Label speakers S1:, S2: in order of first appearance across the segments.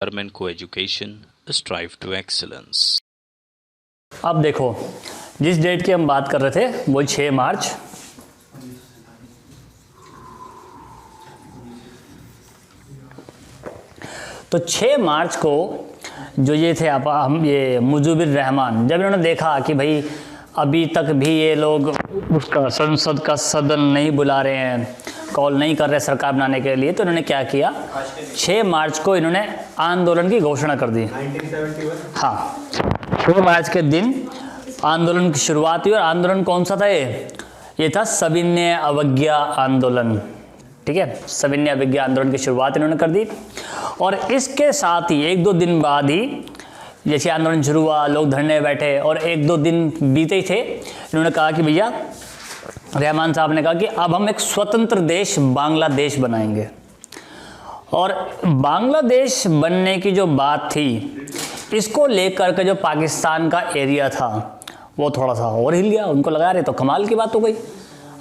S1: Government co-education strive to excellence.
S2: अब देखो, जिस डेट की हम बात कर रहे थे वो 6 मार्च। तो 6 मार्च को जो ये थे हम ये मुजीबुर रहमान, जब इन्होंने देखा कि भाई अभी तक भी ये लोग उसका संसद का सदन नहीं बुला रहे हैं, कॉल नहीं कर रहे सरकार बनाने के लिए, तो इन्होंने क्या किया, 6 मार्च को इन्होंने आंदोलन की घोषणा कर दी। 1971? हाँ, 6 मार्च के दिन आंदोलन की शुरुआत हुई। और आंदोलन कौन सा था? ये था सविनय अवज्ञा आंदोलन। ठीक है, सविनय अवज्ञा आंदोलन की शुरुआत इन्होंने कर दी। और इसके साथ ही 1-2 दिन बाद ही जैसे आंदोलन शुरू हुआ, लोग धरने बैठे और 1-2 दिन बीते ही थे, इन्होंने कहा कि भैया, रहमान साहब ने कहा कि अब हम एक स्वतंत्र देश बांग्लादेश बनाएंगे। और बांग्लादेश बनने की जो बात थी, इसको लेकर के जो पाकिस्तान का एरिया था वो थोड़ा सा और हिल गया। उनको लगा रहे तो कमाल की बात हो गई,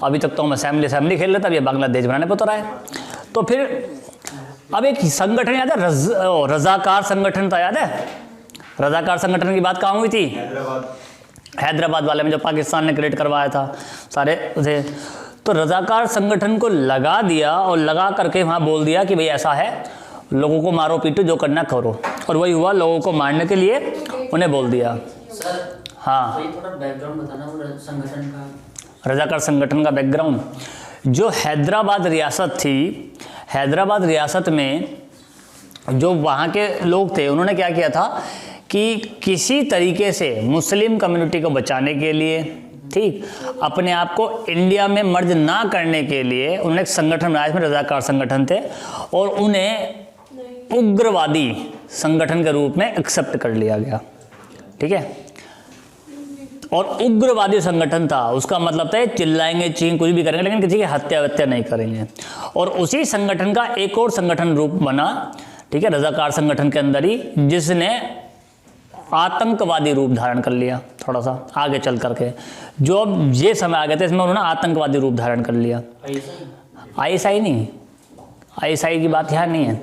S2: अभी तक तो हम असेंबली खेल रहे थे, अब ये बांग्लादेश बनाने पर तो रहा है। तो फिर अब एक संगठन याद है, रजाकार संगठन था, याद है? रजाकार संगठन की बात कहाँ हुई थी? हैदराबाद वाले में, जो पाकिस्तान ने क्रिएट करवाया था सारे उसे। तो रजाकार संगठन को लगा दिया और लगा करके वहाँ बोल दिया कि भाई ऐसा है, लोगों को मारो पीटो, जो करना करो। और वही हुआ, लोगों को मारने के लिए उन्हें बोल दिया।
S3: सर,
S2: हाँ,
S3: तो थोड़ा बैकग्राउंड बताना वो संगठन का।
S2: रजाकार संगठन का बैकग्राउंड, जो हैदराबाद रियासत थी, हैदराबाद रियासत में जो वहाँ के लोग थे, उन्होंने क्या किया था कि किसी तरीके से मुस्लिम कम्युनिटी को बचाने के लिए, ठीक, अपने आप को इंडिया में मर्ज ना करने के लिए उन्होंने एक संगठन बनाया, इसमें रजाकार संगठन थे, और उन्हें उग्रवादी संगठन के रूप में एक्सेप्ट कर लिया गया। ठीक है, और उग्रवादी संगठन था, उसका मतलब था चिल्लाएंगे, चीन कुछ भी करेंगे, लेकिन किसी की हत्या नहीं करेंगे। और उसी संगठन का एक और संगठन रूप बना, ठीक है, रजाकार संगठन के अंदर ही, जिसने आतंकवादी रूप धारण कर लिया। थोड़ा सा आगे चल करके जो अब ये समय आ गया था, इसमें उन्होंने आतंकवादी रूप धारण कर लिया। आईएसआई नहीं, आईएसआई की बात यहाँ नहीं है।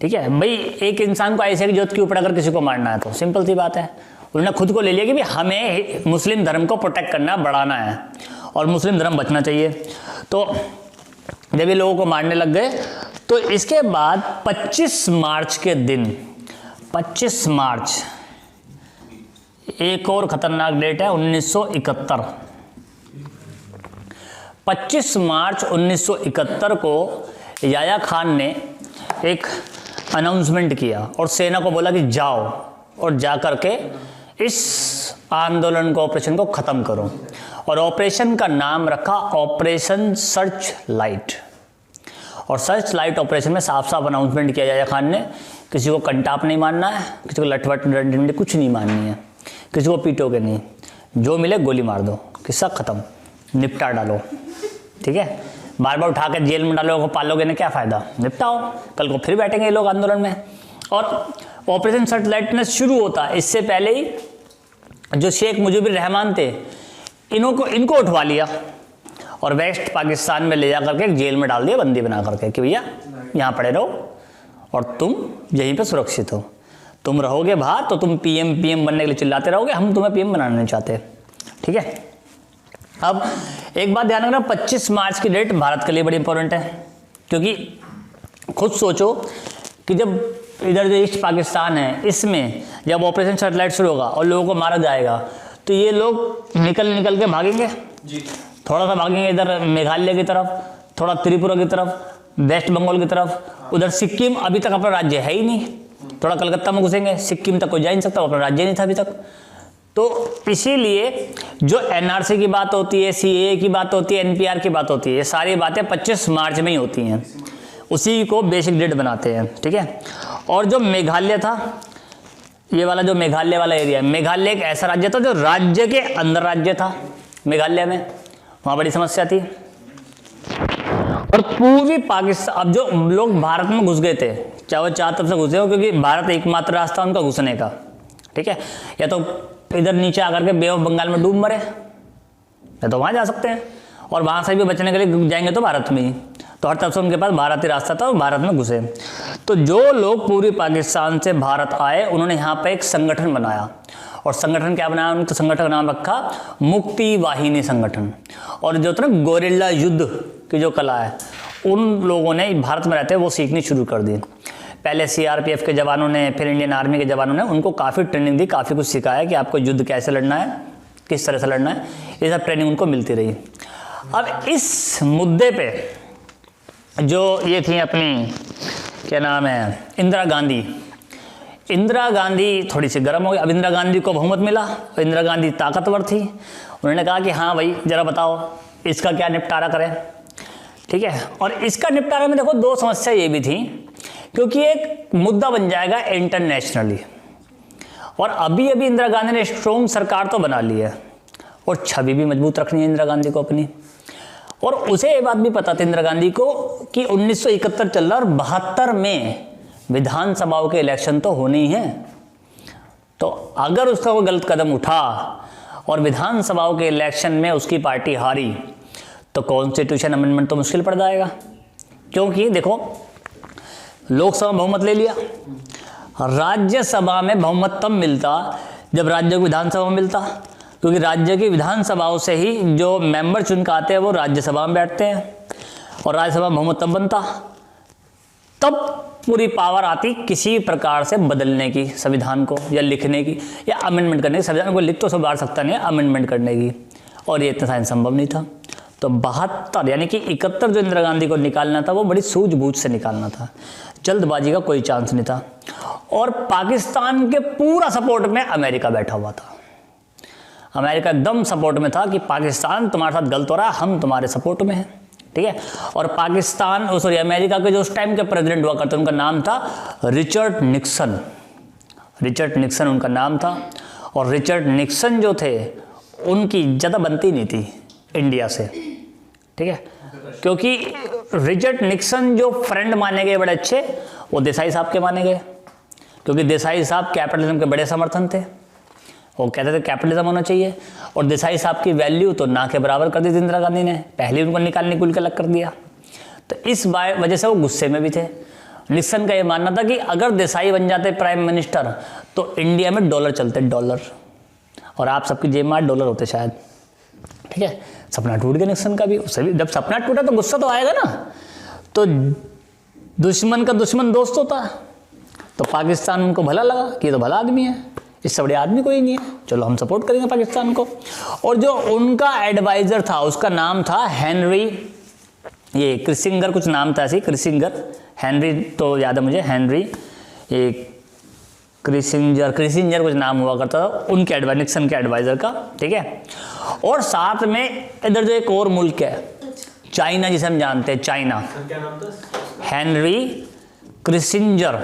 S2: ठीक है भाई, एक इंसान को आईएसआई की जरूरत क्यों पड़ा अगर किसी को मारना है तो? सिंपल सी बात है, उन्होंने खुद को ले लिया कि भी हमें मुस्लिम धर्म को प्रोटेक्ट करना, बढ़ाना है और मुस्लिम धर्म बचना चाहिए। तो जब ये लोगों को मारने लग गए, तो इसके बाद 25 मार्च के दिन, 25 मार्च एक और खतरनाक डेट है, 1971। 25 मार्च 1971 को याया खान ने एक अनाउंसमेंट किया और सेना को बोला कि जाओ और जा करके इस आंदोलन को, ऑपरेशन को ख़त्म करो। और ऑपरेशन का नाम रखा ऑपरेशन सर्च लाइट। और सर्च लाइट ऑपरेशन में साफ साफ अनाउंसमेंट किया याया खान ने, किसी को कंटाप नहीं मारना है, किसी को लटवट डंडी कुछ नहीं मारनी है, किसी को पीटोगे नहीं, जो मिले गोली मार दो, किस्सा ख़त्म, निपटा डालो। ठीक है, बार बार उठा कर जेल में डालोगे, पालोगे ना, क्या फ़ायदा? निपटाओ, कल को फिर बैठेंगे ये लोग आंदोलन में। और ऑपरेशन सर्च लाइट में शुरू होता है, इससे पहले ही जो शेख मुजीबुर रहमान थे, इनको उठवा लिया और वेस्ट पाकिस्तान में ले जा करके एक जेल में डाल दिया, बंदी बना करके कि भैया यहाँ पड़े रहो और तुम यहीं पे सुरक्षित हो। तुम रहोगे बाहर तो तुम पीएम बनने के लिए चिल्लाते रहोगे, हम तुम्हें पीएम बनाना नहीं चाहते। ठीक है, अब एक बात ध्यान रखना, 25 मार्च की डेट भारत के लिए बड़ी इंपॉर्टेंट है, क्योंकि खुद सोचो कि जब इधर जो ईस्ट पाकिस्तान है, इसमें जब ऑपरेशन सैटेलाइट शुरू होगा और लोगों को मारा जाएगा, तो ये लोग निकल के भागेंगे जी। थोड़ा सा भागेंगे इधर मेघालय की तरफ, थोड़ा त्रिपुरा की तरफ, वेस्ट बंगाल की तरफ, उधर सिक्किम अभी तक अपना राज्य है ही नहीं, थोड़ा कलकत्ता में घुसेंगे, सिक्किम तक कोई जा नहीं सकता, अपना राज्य नहीं था अभी तक। तो इसीलिए जो एनआरसी की बात होती है, सीएए की बात होती है, एनपीआर की बात होती है, ये सारी बातें 25 मार्च में ही होती हैं, उसी को बेसिक डेट बनाते हैं। ठीक है, और जो मेघालय था, ये वाला जो मेघालय वाला एरिया है, मेघालय एक ऐसा राज्य था जो राज्य के अंदर राज्य था। मेघालय में वहाँ बड़ी समस्या थी। और पूर्वी पाकिस्तान, अब जो लोग भारत में घुस गए थे, चाहे वो चार तरफ से घुसे हो, क्योंकि भारत एकमात्र रास्ता उनका घुसने का। ठीक है, या तो इधर नीचे आकर के बे ऑफ बंगाल में डूब मरे, या तो वहाँ जा सकते हैं, और वहाँ से भी बचने के लिए जाएंगे तो भारत में ही, तो हर तरफ से उनके पास भारत ही रास्ता था और भारत में घुसे। तो जो लोग पूर्वी पाकिस्तान से भारत आए उन्होंने यहाँ पर एक संगठन बनाया, और संगठन क्या बनाया उन्होंने, तो संगठन का नाम रखा मुक्ति वाहिनी संगठन। और जो था ना गोरिल्ला युद्ध की जो कला है उन लोगों ने भारत में रहते वो सीखनी शुरू कर दी। पहले सीआरपीएफ के जवानों ने, फिर इंडियन आर्मी के जवानों ने उनको काफ़ी ट्रेनिंग दी, काफ़ी कुछ सिखाया कि आपको युद्ध कैसे लड़ना है, किस तरह से लड़ना है, ये सब ट्रेनिंग उनको मिलती रही। अब इस मुद्दे पे जो ये थी अपनी क्या नाम है इंदिरा गांधी थोड़ी सी गर्म हो गई। अब इंदिरा गांधी को बहुमत मिला, इंदिरा गांधी ताकतवर थी, उन्होंने कहा कि हाँ भाई ज़रा बताओ इसका क्या निपटारा करें, ठीक है। और इसका निपटारा में देखो दो समस्या ये भी थी, क्योंकि एक मुद्दा बन जाएगा इंटरनेशनली, और अभी इंदिरा गांधी ने स्ट्रॉन्ग सरकार तो बना ली है और छवि भी मजबूत रखनी है इंदिरा गांधी को अपनी। और उसे ये बात भी पता थी इंदिरा गांधी को कि 1971 चल रहा और 72 में विधानसभाओं के इलेक्शन तो होने ही हैं, तो अगर उसका कोई गलत कदम उठा और विधानसभाओं के इलेक्शन में उसकी पार्टी हारी तो कॉन्स्टिट्यूशन अमेंडमेंट तो मुश्किल पड़ जाएगा। क्योंकि देखो लोकसभा बहुमत ले लिया, राज्यसभा में बहुमत तब मिलता जब राज्य को विधानसभा में मिलता, क्योंकि राज्य की विधानसभाओं से ही जो मेंबर चुन के आते हैं वो राज्यसभा में बैठते हैं, और राज्यसभा में बहुमत तब बनता, तब पूरी पावर आती किसी प्रकार से बदलने की संविधान को, या लिखने की, या अमेंडमेंट करने की। संविधान को लिख तो सुधार सकता नहीं है, अमेंडमेंट करने की, और ये इतना संभव नहीं था। तो 72 यानी कि 71 जो इंदिरा गांधी को निकालना था वो बड़ी सूझबूझ से निकालना था, जल्दबाजी का कोई चांस नहीं था। और पाकिस्तान के पूरा सपोर्ट में अमेरिका बैठा हुआ था, अमेरिका एकदम सपोर्ट में था कि पाकिस्तान तुम्हारे साथ गलत हो रहा है, हम तुम्हारे सपोर्ट में हैं, ठीक है। और पाकिस्तान अमेरिका के जो उस टाइम के प्रेसिडेंट हुआ करते उनका नाम था रिचर्ड निक्सन उनका नाम था। और रिचर्ड निक्सन जो थे उनकी ज़्यादा बनती नहीं थी इंडिया से, ठीक है, क्योंकि रिचर्ड निक्सन जो फ्रेंड माने गए बड़े अच्छे वो देसाई साहब के माने गए, क्योंकि देसाई साहब कैपिटलिज्म के बड़े समर्थन थे, वो कहते थे कैपिटलिज्म होना चाहिए। और देसाई साहब की वैल्यू तो ना के बराबर कर दी थी इंदिरा गांधी ने, पहले उनको निकुल के अलग कर दिया। तो इस वजह से वो गुस्से में भी थे। निक्सन का ये मानना था कि अगर देसाई बन जाते प्राइम मिनिस्टर तो इंडिया में डॉलर चलते, डॉलर, और आप सबकी जेब में डॉलर होते शायद, ठीक है। सपना टूट गया निक्सन का भी, उससे भी जब सपना टूटा तो गुस्सा तो आएगा ना। तो दुश्मन का दुश्मन दोस्त होता है, तो पाकिस्तान उनको भला लगा कि ये तो भला आदमी है, इससे बड़े आदमी कोई नहीं है, चलो हम सपोर्ट करेंगे पाकिस्तान को। और जो उनका एडवाइजर था उसका नाम था हेनरी, ये क्रिसिंगर कुछ नाम था ऐसे, क्रिसिंगर, हेनरी तो याद है मुझे, हेनरी ये क्रिसिंजर कुछ नाम हुआ करता था उनके एडवाइजर, निक्सन के एडवाइजर का, ठीक है। और साथ में इधर जो एक और मुल्क है चाइना, जिसे हम जानते हैं चाइना, हेनरी क्रिसिंजर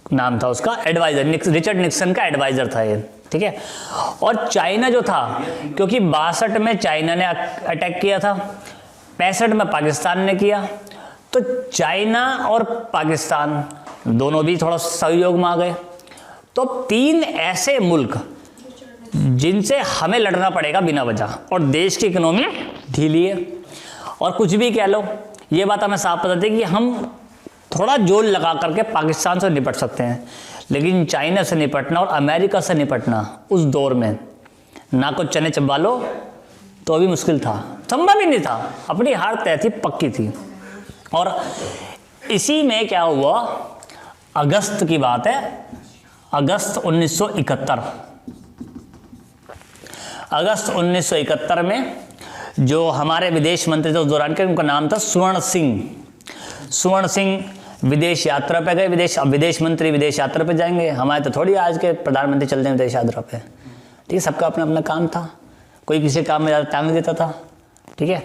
S2: नाम था उसका, एडवाइजर, रिचर्ड निक्सन का एडवाइजर था ये, ठीक है। और चाइना जो था, क्योंकि 62 में चाइना ने अटैक किया था, 65 में पाकिस्तान ने किया, तो चाइना और पाकिस्तान दोनों भी थोड़ा सहयोग में आ गए। तो 3 ऐसे मुल्क जिनसे हमें लड़ना पड़ेगा बिना वजह, और देश की इकोनॉमी ढीली है, और कुछ भी कह लो, ये बात हमें साफ पता थी कि हम थोड़ा जोर लगा करके पाकिस्तान से निपट सकते हैं, लेकिन चाइना से निपटना और अमेरिका से निपटना उस दौर में ना को चने चबा लो तो भी मुश्किल था, संभव ही नहीं था, अपनी हार तय थी, पक्की थी। और इसी में क्या हुआ, अगस्त की बात है, अगस्त 1971 में जो हमारे विदेश मंत्री थे उस दौरान के, उनका नाम था स्वर्ण सिंह विदेश यात्रा पे गए। विदेश मंत्री विदेश यात्रा पे जाएंगे, हमारे तो थोड़ी आज के प्रधानमंत्री चलते हैं विदेश यात्रा पे, ठीक है, सबका अपना अपना काम था, कोई किसी काम में ज़्यादा टांग देता था, ठीक है।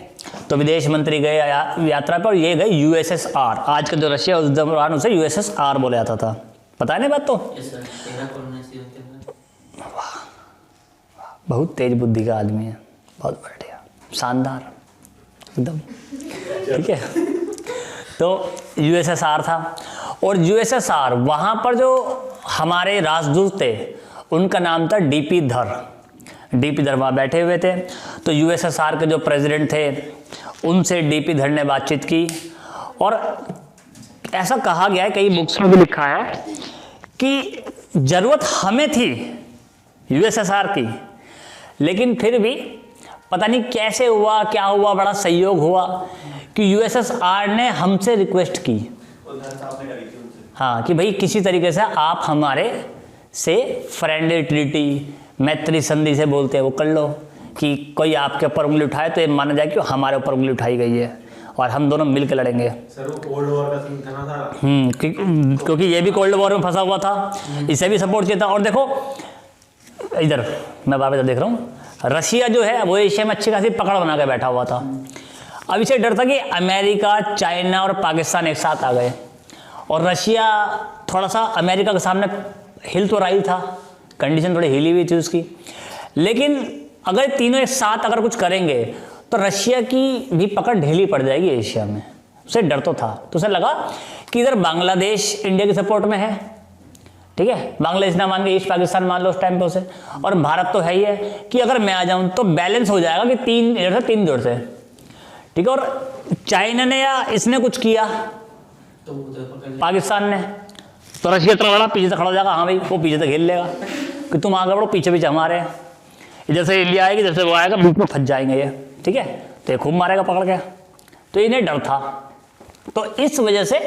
S2: तो विदेश मंत्री गए यात्रा पर, और ये गए यूएसएसआर, आज का जो रशिया उस दौरान उसे यूएसएसआर बोला जाता था, पता है ना बात तो। बहुत तेज बुद्धि का आदमी है, बहुत बढ़िया, शानदार एकदम, ठीक है। तो यूएसएसआर था, और यूएसएसआर वहाँ पर जो हमारे राजदूत थे उनका नाम था डीपी धर। डीपी धर वहाँ बैठे हुए थे। तो यूएसएसआर के जो प्रेसिडेंट थे उनसे डीपी धर ने बातचीत की, और ऐसा कहा गया है, कई बुक्स में भी लिखा है कि ज़रूरत हमें थी यूएसएसआर की, लेकिन फिर भी पता नहीं कैसे हुआ, क्या हुआ, बड़ा सहयोग हुआ कि यूएसएसआर ने हमसे रिक्वेस्ट की, हाँ, कि भाई किसी तरीके से आप हमारे से फ्रेंडली ट्रीटी, मैत्री संधि से बोलते हैं वो कर लो, कि कोई आपके ऊपर उंगली उठाए तो ये माना जाए कि हमारे ऊपर उंगली उठाई गई है और हम दोनों मिलकर लड़ेंगे।
S4: सर वो कोल्ड वॉर का सीन था ना था।
S2: क्योंकि ये भी कोल्ड वॉर में फंसा हुआ था, इसे भी सपोर्ट किया था। और देखो इधर मैं बार बार देख रहा हूँ, रशिया जो है वो एशिया में अच्छी खासी पकड़ बना के बैठा हुआ था। अब इसे डर था कि अमेरिका, चाइना और पाकिस्तान एक साथ आ गए, और रशिया थोड़ा सा अमेरिका के सामने हिल तो रही था, कंडीशन थोड़ी हिली हुई थी उसकी, लेकिन अगर तीनों एक साथ अगर कुछ करेंगे तो रशिया की भी पकड़ ढीली पड़ जाएगी एशिया में। उसे डर तो था, तो उसे लगा कि इधर बांग्लादेश इंडिया की सपोर्ट में है, ठीक है, बांग्लादेश ना मान के ईस्ट पाकिस्तान मान लो उस टाइम पे उसे, और भारत तो है ही है कि अगर मैं आ जाऊं तो बैलेंस हो जाएगा कि 3 इधर से 3 इधर से, ठीक है। और चाइना ने या इसने कुछ किया
S3: तो उधर पकड़ लिया।
S2: पाकिस्तान ने, तो रशिया इतना बड़ा पीछे से खड़ा हो जाएगा, हाँ भाई वो पीछे से घेर लेगा कि तुम आगे बढ़ो, पीछे पीछे हमारे, इधर से इंडिया आएगी, इधर से वो आएगा, बीच में फंस जाएंगे ये, ठीक है, तो ये खूब मारेगा पकड़ के। तो इन्हें डर था, तो इस वजह से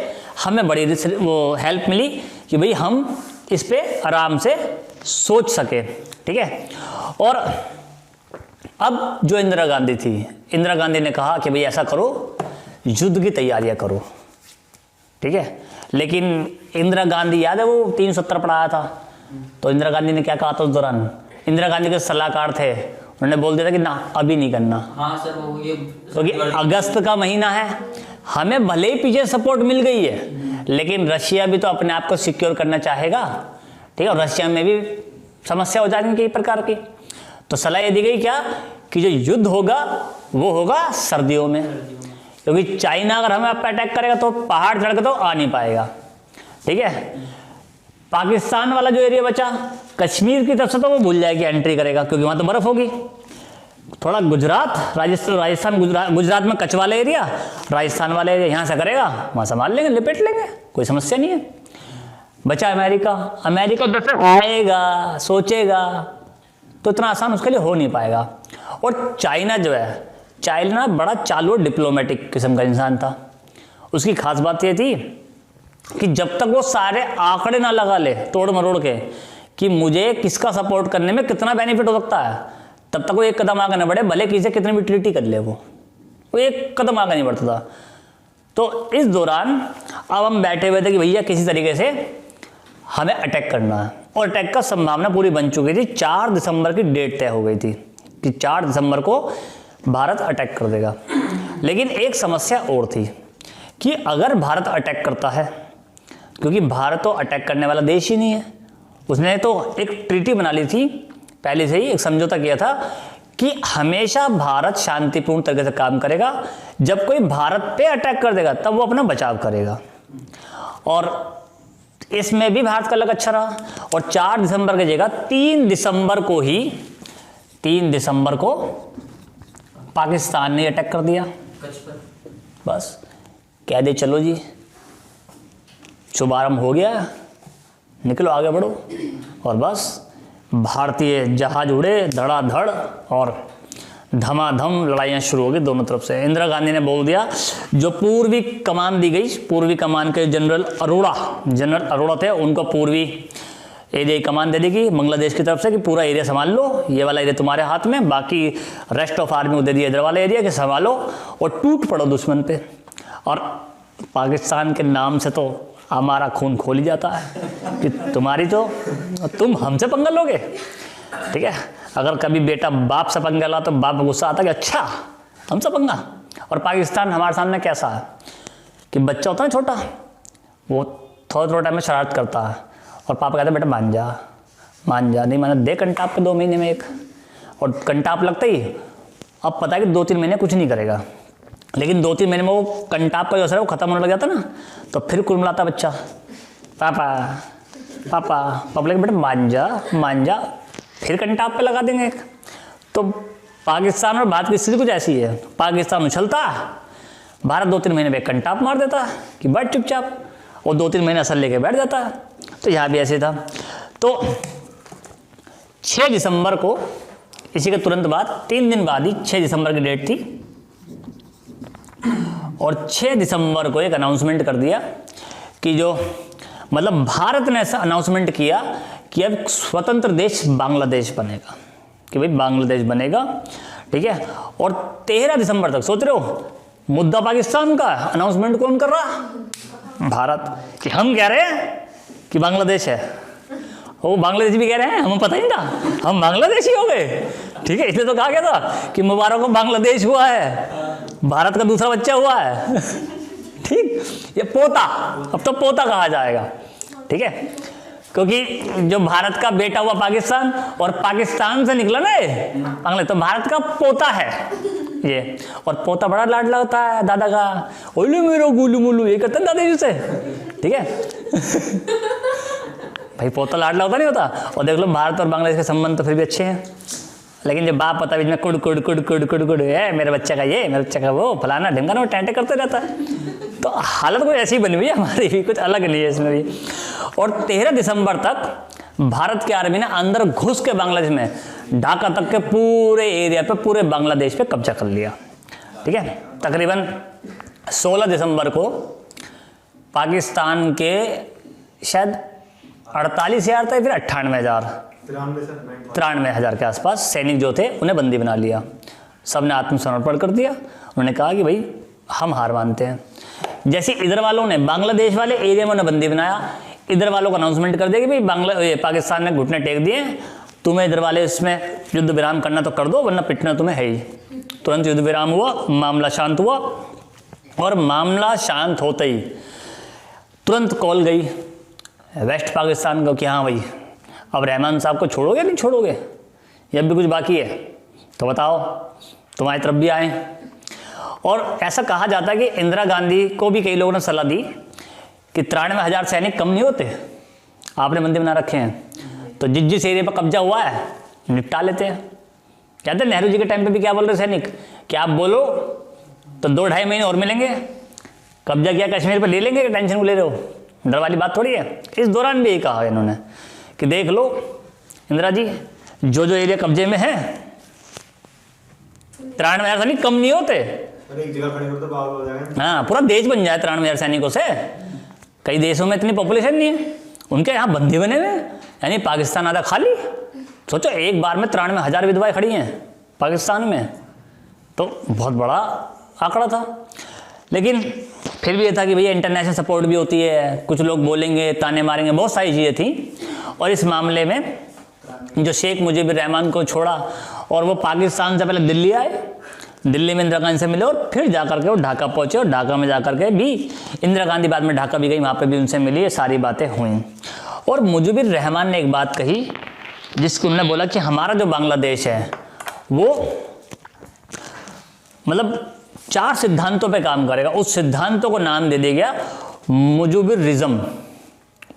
S2: हमें बड़ी वो हेल्प मिली कि भाई हम इस पे आराम से सोच सके, ठीक है। और अब जो इंदिरा गांधी थी, इंदिरा गांधी ने कहा कि भाई ऐसा करो, युद्ध की तैयारियां करो, ठीक है। लेकिन इंदिरा गांधी याद है वो 370 पढ़ाया था, तो इंदिरा गांधी ने क्या कहा था उस दौरान, इंदिरा गांधी के सलाहकार थे, उन्होंने बोल दिया था कि ना अभी नहीं करना,
S3: हाँ सर वो ये
S2: क्योंकि अगस्त का महीना है, हमें भले ही पीछे सपोर्ट मिल गई है, लेकिन रशिया भी तो अपने आप को सिक्योर करना चाहेगा, ठीक है, और रशिया में भी समस्या हो जाएगी कई प्रकार की। तो सलाह ये दी गई क्या कि जो युद्ध होगा वो होगा सर्दियों में, क्योंकि चाइना अगर हमें आप अटैक करेगा तो पहाड़ चढ़ के तो आ नहीं पाएगा, ठीक है। पाकिस्तान वाला जो एरिया बचा कश्मीर की तरफ से तो वो भूल जाएगी एंट्री करेगा, क्योंकि वहाँ तो बर्फ़ होगी। थोड़ा गुजरात, राजस्थान गुजरात में कच्छ वाला एरिया, राजस्थान वाला एरिया यहाँ से करेगा, वहाँ संभाल लेंगे, लिपेट लेंगे, कोई समस्या नहीं है। बचा अमेरिका, अमेरिका उधर से आएगा, सोचेगा, तो इतना आसान उसके लिए हो नहीं पाएगा। और चाइना जो है, चाइना बड़ा चालू डिप्लोमेटिक किस्म का इंसान था। उसकी खास बात ये थी कि जब तक वो सारे आंकड़े ना लगा ले तोड़ मरोड़ के कि मुझे किसका सपोर्ट करने में कितना बेनिफिट हो सकता है, तब तक वो एक कदम आगे ना बढ़े, भले किसी कितनी भी ट्रीटी कर ले, वो एक कदम आगे नहीं बढ़ता था। तो इस दौरान अब हम बैठे हुए थे कि भैया किसी तरीके से हमें अटैक करना है, और अटैक का संभावना पूरी बन चुकी थी। 4 दिसंबर की डेट तय हो गई थी कि 4 दिसंबर को भारत अटैक कर देगा। लेकिन एक समस्या और थी कि अगर भारत अटैक करता है, क्योंकि भारत तो अटैक करने वाला देश ही नहीं है, उसने तो एक ट्रीटी बना ली थी पहले से ही, एक समझौता किया था कि हमेशा भारत शांतिपूर्ण तरीके से काम करेगा, जब कोई भारत पे अटैक कर देगा तब वो अपना बचाव करेगा। और इसमें भी भारत का लग अच्छा रहा, और 4 दिसंबर की जगह 3 दिसंबर को ही 3 दिसंबर को पाकिस्तान ने अटैक कर दिया।
S3: कच्छ पर
S2: बस कह दे चलो जी शुभारंभ हो गया, निकलो आगे बढ़ो, और बस भारतीय जहाज उड़े धड़ाधड़ और धमाधम लड़ाइयाँ शुरू हो गई दोनों तरफ से। इंदिरा गांधी ने बोल दिया, जो पूर्वी कमान दी गई, पूर्वी कमान के जनरल अरोड़ा थे, उनको पूर्वी एरिया की कमान दे देगी बांग्लादेश की तरफ से कि पूरा एरिया संभाल लो, ये वाला एरिया तुम्हारे हाथ में, बाकी रेस्ट ऑफ आर्मी को दे दिया इधर वाला एरिया कि संभालो और टूट पड़ो दुश्मन पे। और पाकिस्तान के नाम से तो हमारा खून खोल ही जाता है कि तुम्हारी तो तुम हमसे पंगा लोगे, ठीक है। अगर कभी बेटा बाप से पंगा ला तो बाप को गुस्सा आता कि अच्छा हमसे पंगा। और पाकिस्तान हमारे सामने कैसा है कि बच्चा होता है छोटा, वो थोड़ा टाइम में शरारत करता है और पापा कहते हैं बेटा मान जा, नहीं माना दे कंटाप पे 2 महीने में एक, और कंटाप लगता ही अब पता है कि 2-3 महीने कुछ नहीं करेगा, लेकिन 2-3 महीने में वो कंटाप का जो असर है वो खत्म होने लग जाता ना, तो फिर कुलमलाता बच्चा पापा लगे बेटा मान जा, फिर कंटाप पे लगा देंगे एक। तो पाकिस्तान और भारत की स्थिति कुछ ऐसी है, पाकिस्तान उछलता, भारत 2-3 महीने में कंटाप मार देता कि बैठ चुपचाप, और 2-3 महीने असर लेके बैठ जाता। तो यहाँ भी ऐसे था। तो 6 दिसंबर को, इसी के तुरंत बाद 3 दिन बाद ही 6 दिसंबर की डेट थी, और 6 दिसंबर को एक अनाउंसमेंट कर दिया कि जो मतलब भारत ने ऐसा अनाउंसमेंट किया कि अब स्वतंत्र देश बांग्लादेश बनेगा, कि भाई बांग्लादेश बनेगा, ठीक है। और 13 दिसंबर तक, सोच रहे हो, मुद्दा पाकिस्तान का, अनाउंसमेंट कौन कर रहा? भारत। कि हम कह रहे हैं कि बांग्लादेश है, वो बांग्लादेश भी कह रहे हैं, हमें पता ही नहीं था, हम बांग्लादेशी हो गए, ठीक है। इसलिए तो कहा गया था कि मुबारक को बांग्लादेश हुआ है, भारत का दूसरा बच्चा हुआ है, ठीक। ये पोता, अब तो पोता कहा जाएगा, ठीक है, क्योंकि जो भारत का बेटा हुआ पाकिस्तान, और पाकिस्तान से निकला ना बांग्लादेश, तो भारत का पोता है ये। और पोता बड़ा लाडला होता है दादा का, ओलू मेरो गुलू मुलू, ये करते हैं दादाजी से, ठीक है। भाई पोता लाडला होता नहीं होता। और देख लो भारत और बांग्लादेश के संबंध तो फिर भी अच्छे हैं, लेकिन जब बाप पता बीच में कुड़ कुड़ कुड़ कुड़ कुड़ कुड़ है, मेरे बच्चे का ये, मेरे बच्चे का वो, फलाना ढिमकाना, वो टेंटे करते रहता है। तो हालत कोई ऐसी बनी हुई है हमारी भी, कुछ अलग नहीं है इसमें भी। और 13 दिसंबर तक भारत की आर्मी ने अंदर घुस के बांग्लादेश में ढाका तक के पूरे एरिया पे, पूरे बांग्लादेश पे कब्जा कर लिया, ठीक है। तकरीबन 16 दिसंबर को पाकिस्तान के शायद 48,000 था, फिर 98,000, 93,000 के आसपास सैनिक जो थे उन्हें बंदी बना लिया। सब ने आत्मसमर्पण कर दिया। उन्होंने कहा कि भाई हम हार मानते हैं। जैसे इधर वालों ने, बांग्लादेश वाले एरिया में उन्हें बंदी बनाया, इधर वालों को अनाउंसमेंट कर दिया कि भाई पाकिस्तान ने घुटने टेक दिए, तुम्हें इधर वाले इसमें युद्ध विराम करना तो कर दो, वरना पिटना तुम्हें है ही। तुरंत युद्ध विराम हुआ, मामला शांत हुआ, और मामला शांत होते ही तुरंत कॉल गई वेस्ट पाकिस्तान को कि हाँ भाई अब रहमान साहब को छोड़ोगे नहीं छोड़ोगे, जब भी कुछ बाकी है तो बताओ, तुम्हारी तरफ भी आए। और ऐसा कहा जाता है कि इंदिरा गांधी को भी कई लोगों ने सलाह दी कि 93,000 सैनिक कम नहीं होते, आपने बंदी बना रखे हैं, तो जिस एरिया पर कब्जा हुआ है निपटा लेते हैं। कहते हैं नेहरू जी के टाइम पे भी क्या बोल रहे सैनिक कि आप बोलो तो 2-2.5 महीने और मिलेंगे, कब्जा किया कश्मीर पर ले लेंगे, टेंशन को ले रहे हो, डर वाली बात थोड़ी है। इस दौरान भी यही कहा इन्होंने कि देख लो इंदिरा जी, जो जो एरिया कब्जे में है 93,000 सैनिक कम नहीं होते,
S4: एक जगह खड़े होते बाहर हो जाएंगे।
S2: हाँ पूरा देश बन जाए 93,000 सैनिकों से। कई देशों में इतनी पॉपुलेशन नहीं है, उनके यहाँ बंदी बने हुए, यानी पाकिस्तान आधा खाली। सोचो एक बार में 93,000 विधवाएं खड़ी हैं पाकिस्तान में, तो बहुत बड़ा आंकड़ा था। लेकिन फिर भी ये था कि भैया इंटरनेशनल सपोर्ट भी होती है, कुछ लोग बोलेंगे, ताने मारेंगे, बहुत सारी चीज़ें थी। और इस मामले में जो शेख मुजीबुर रहमान को छोड़ा, और वो पाकिस्तान से पहले दिल्ली आए, दिल्ली में इंदिरा गांधी से मिले, और फिर जाकर के वो ढाका पहुँचे, और ढाका में जाकर के भी इंदिरा गांधी बाद में ढाका भी गई, वहाँ पे भी उनसे मिली, ये सारी बातें हुई। और मुजीबुर रहमान ने एक बात कही जिसको उन्होंने बोला कि हमारा जो बांग्लादेश है वो मतलब 4 सिद्धांतों पे काम करेगा। उस सिद्धांतों को नाम दे दिया गया मुजीबुरिज्म।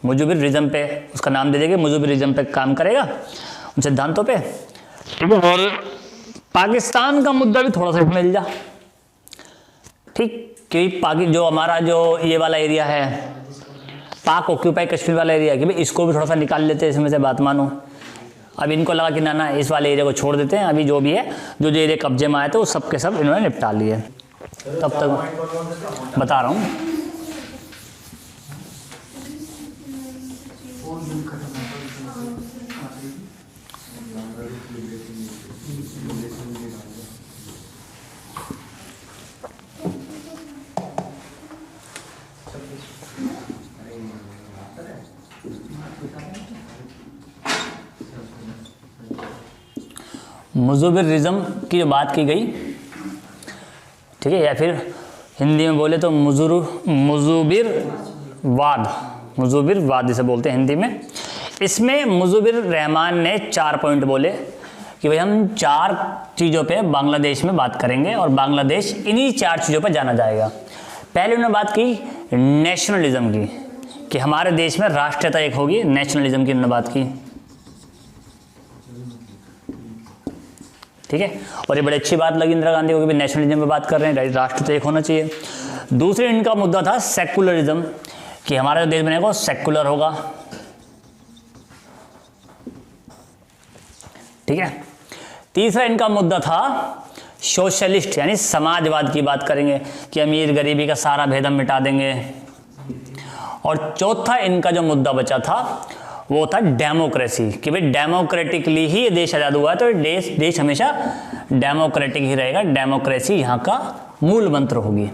S2: मुजीबुरिज्म पे उसका नाम दे दिया गया, मुजीबुरिज्म पे काम करेगा उन सिद्धांतों पे, ठीक है। और पाकिस्तान का मुद्दा भी थोड़ा सा मिल जा, ठीक, कि जो हमारा जो ये वाला एरिया है, पाक ऑक्यूपाई कश्मीर वाला एरिया, कि भाई इसको भी थोड़ा सा निकाल लेते हैं इसमें से, बात मानो। अब इनको लगा कि ना इस वाले एरिया को छोड़ देते हैं, अभी जो भी है, जो एरिया कब्जे में आए थे वो सब के सब इन्होंने निपटा लिए। तब तक बता रहा हूँ। मुजीबुरिज्म की जो बात की गई, ठीक है, या फिर हिंदी में बोले तो मुजीबुरवाद जिसे बोलते हैं हिंदी में। इसमें मुजीबुर रहमान ने 4 पॉइंट बोले कि भाई हम 4 चीज़ों पे बांग्लादेश में बात करेंगे, और बांग्लादेश इन्हीं 4 चीज़ों पे जाना जाएगा। पहले उन्होंने बात की नेशनलिज्म की, कि हमारे देश में राष्ट्रीयता एक होगी, नेशनलिज्म की उन्होंने बात की, ठीक है। और ये बड़ी अच्छी बात लगी इंदिरा गांधी को कि नेशनलिज्म पे बात कर रहे हैं, राष्ट्र तो एक होना चाहिए। दूसरी इनका मुद्दा था सेकुलरिज्म, कि हमारा जो देश बनेगा वो सेकुलर होगा, ठीक है। तीसरा इनका मुद्दा था सोशलिस्ट, यानी समाजवाद की बात करेंगे कि अमीर गरीबी का सारा भेद हम मिटा देंगे। और चौथा इनका जो मुद्दा बचा था वो था डेमोक्रेसी, कि भाई डेमोक्रेटिकली ही ये देश आज़ाद हुआ है, तो देश हमेशा डेमोक्रेटिक ही रहेगा, डेमोक्रेसी यहाँ का मूल मंत्र होगी,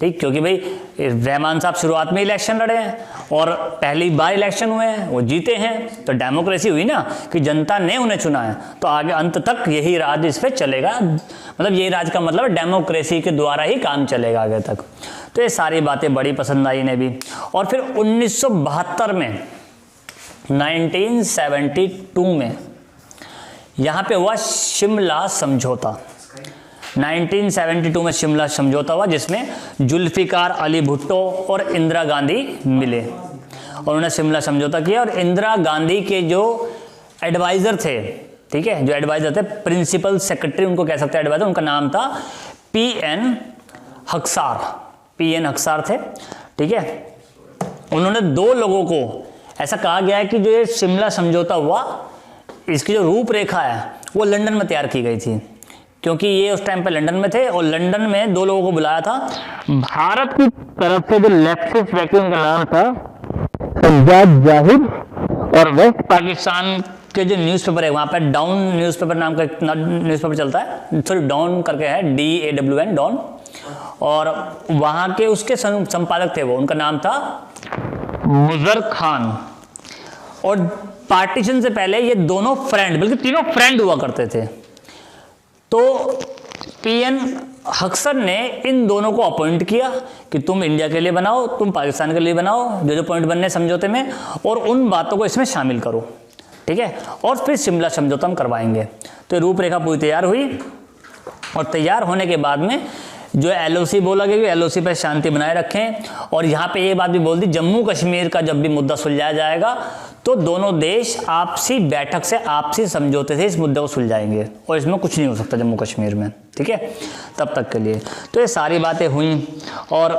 S2: ठीक। क्योंकि भाई रहमान साहब शुरुआत में इलेक्शन लड़े हैं और पहली बार इलेक्शन हुए हैं, वो जीते हैं, तो डेमोक्रेसी हुई ना कि जनता ने उन्हें चुना है, तो आगे अंत तक यही राज इस पर चलेगा, मतलब यही राज का मतलब डेमोक्रेसी के द्वारा ही काम चलेगा आगे तक। तो ये सारी बातें बड़ी पसंद आई इन्हें भी। और फिर 1972 में 1972 में यहाँ पे हुआ शिमला समझौता। 1972 में शिमला समझौता हुआ, जिसमें जुल्फिकार अली भुट्टो और इंदिरा गांधी मिले और उन्होंने शिमला समझौता किया। और इंदिरा गांधी के जो एडवाइज़र थे, ठीक है, जो एडवाइज़र थे, प्रिंसिपल सेक्रेटरी उनको कह सकते हैं एडवाइज़र, उनका नाम था पीएन हक्सार थे, ठीक है। उन्होंने दो लोगों को, ऐसा कहा गया है कि जो ये शिमला समझौता हुआ, इसकी जो रूपरेखा है वो लंदन में तैयार की गई थी, क्योंकि ये उस टाइम पे लंदन में थे और लंदन में दो लोगों को बुलाया था। भारत की तरफ से जो लेफ्टिस्ट व्यक्ति, उनका नाम था सज्जाद जाहिद, और वेस्ट पाकिस्तान के जो न्यूज़पेपर है वहाँ पे डाउन न्यूज़पेपर नाम का न्यूज़पेपर चलता है, थोड़ी डाउन करके है, DAWN डाउन, और वहाँ के उसके संपादक थे वो, उनका नाम था मुजर खान। और पार्टीशन से पहले ये दोनों फ्रेंड, बल्कि तीनों फ्रेंड हुआ करते थे। तो पीएन हक्सर ने इन दोनों को अपॉइंट किया कि तुम इंडिया के लिए बनाओ, तुम पाकिस्तान के लिए बनाओ, जो जो पॉइंट बनने समझौते में, और उन बातों को इसमें शामिल करो, ठीक है, और फिर शिमला समझौता हम करवाएंगे। तो रूपरेखा पूरी तैयार हुई और तैयार होने के बाद में जो LOC बोला गया कि LOC पर शांति बनाए रखें। और यहाँ पे ये बात भी बोल दी, जम्मू कश्मीर का जब भी मुद्दा सुलझाया जाएगा तो दोनों देश आपसी बैठक से, आपसी समझौते से इस मुद्दे को सुलझाएंगे, और इसमें कुछ नहीं हो सकता जम्मू कश्मीर में, ठीक है, तब तक के लिए। तो ये सारी बातें हुई। और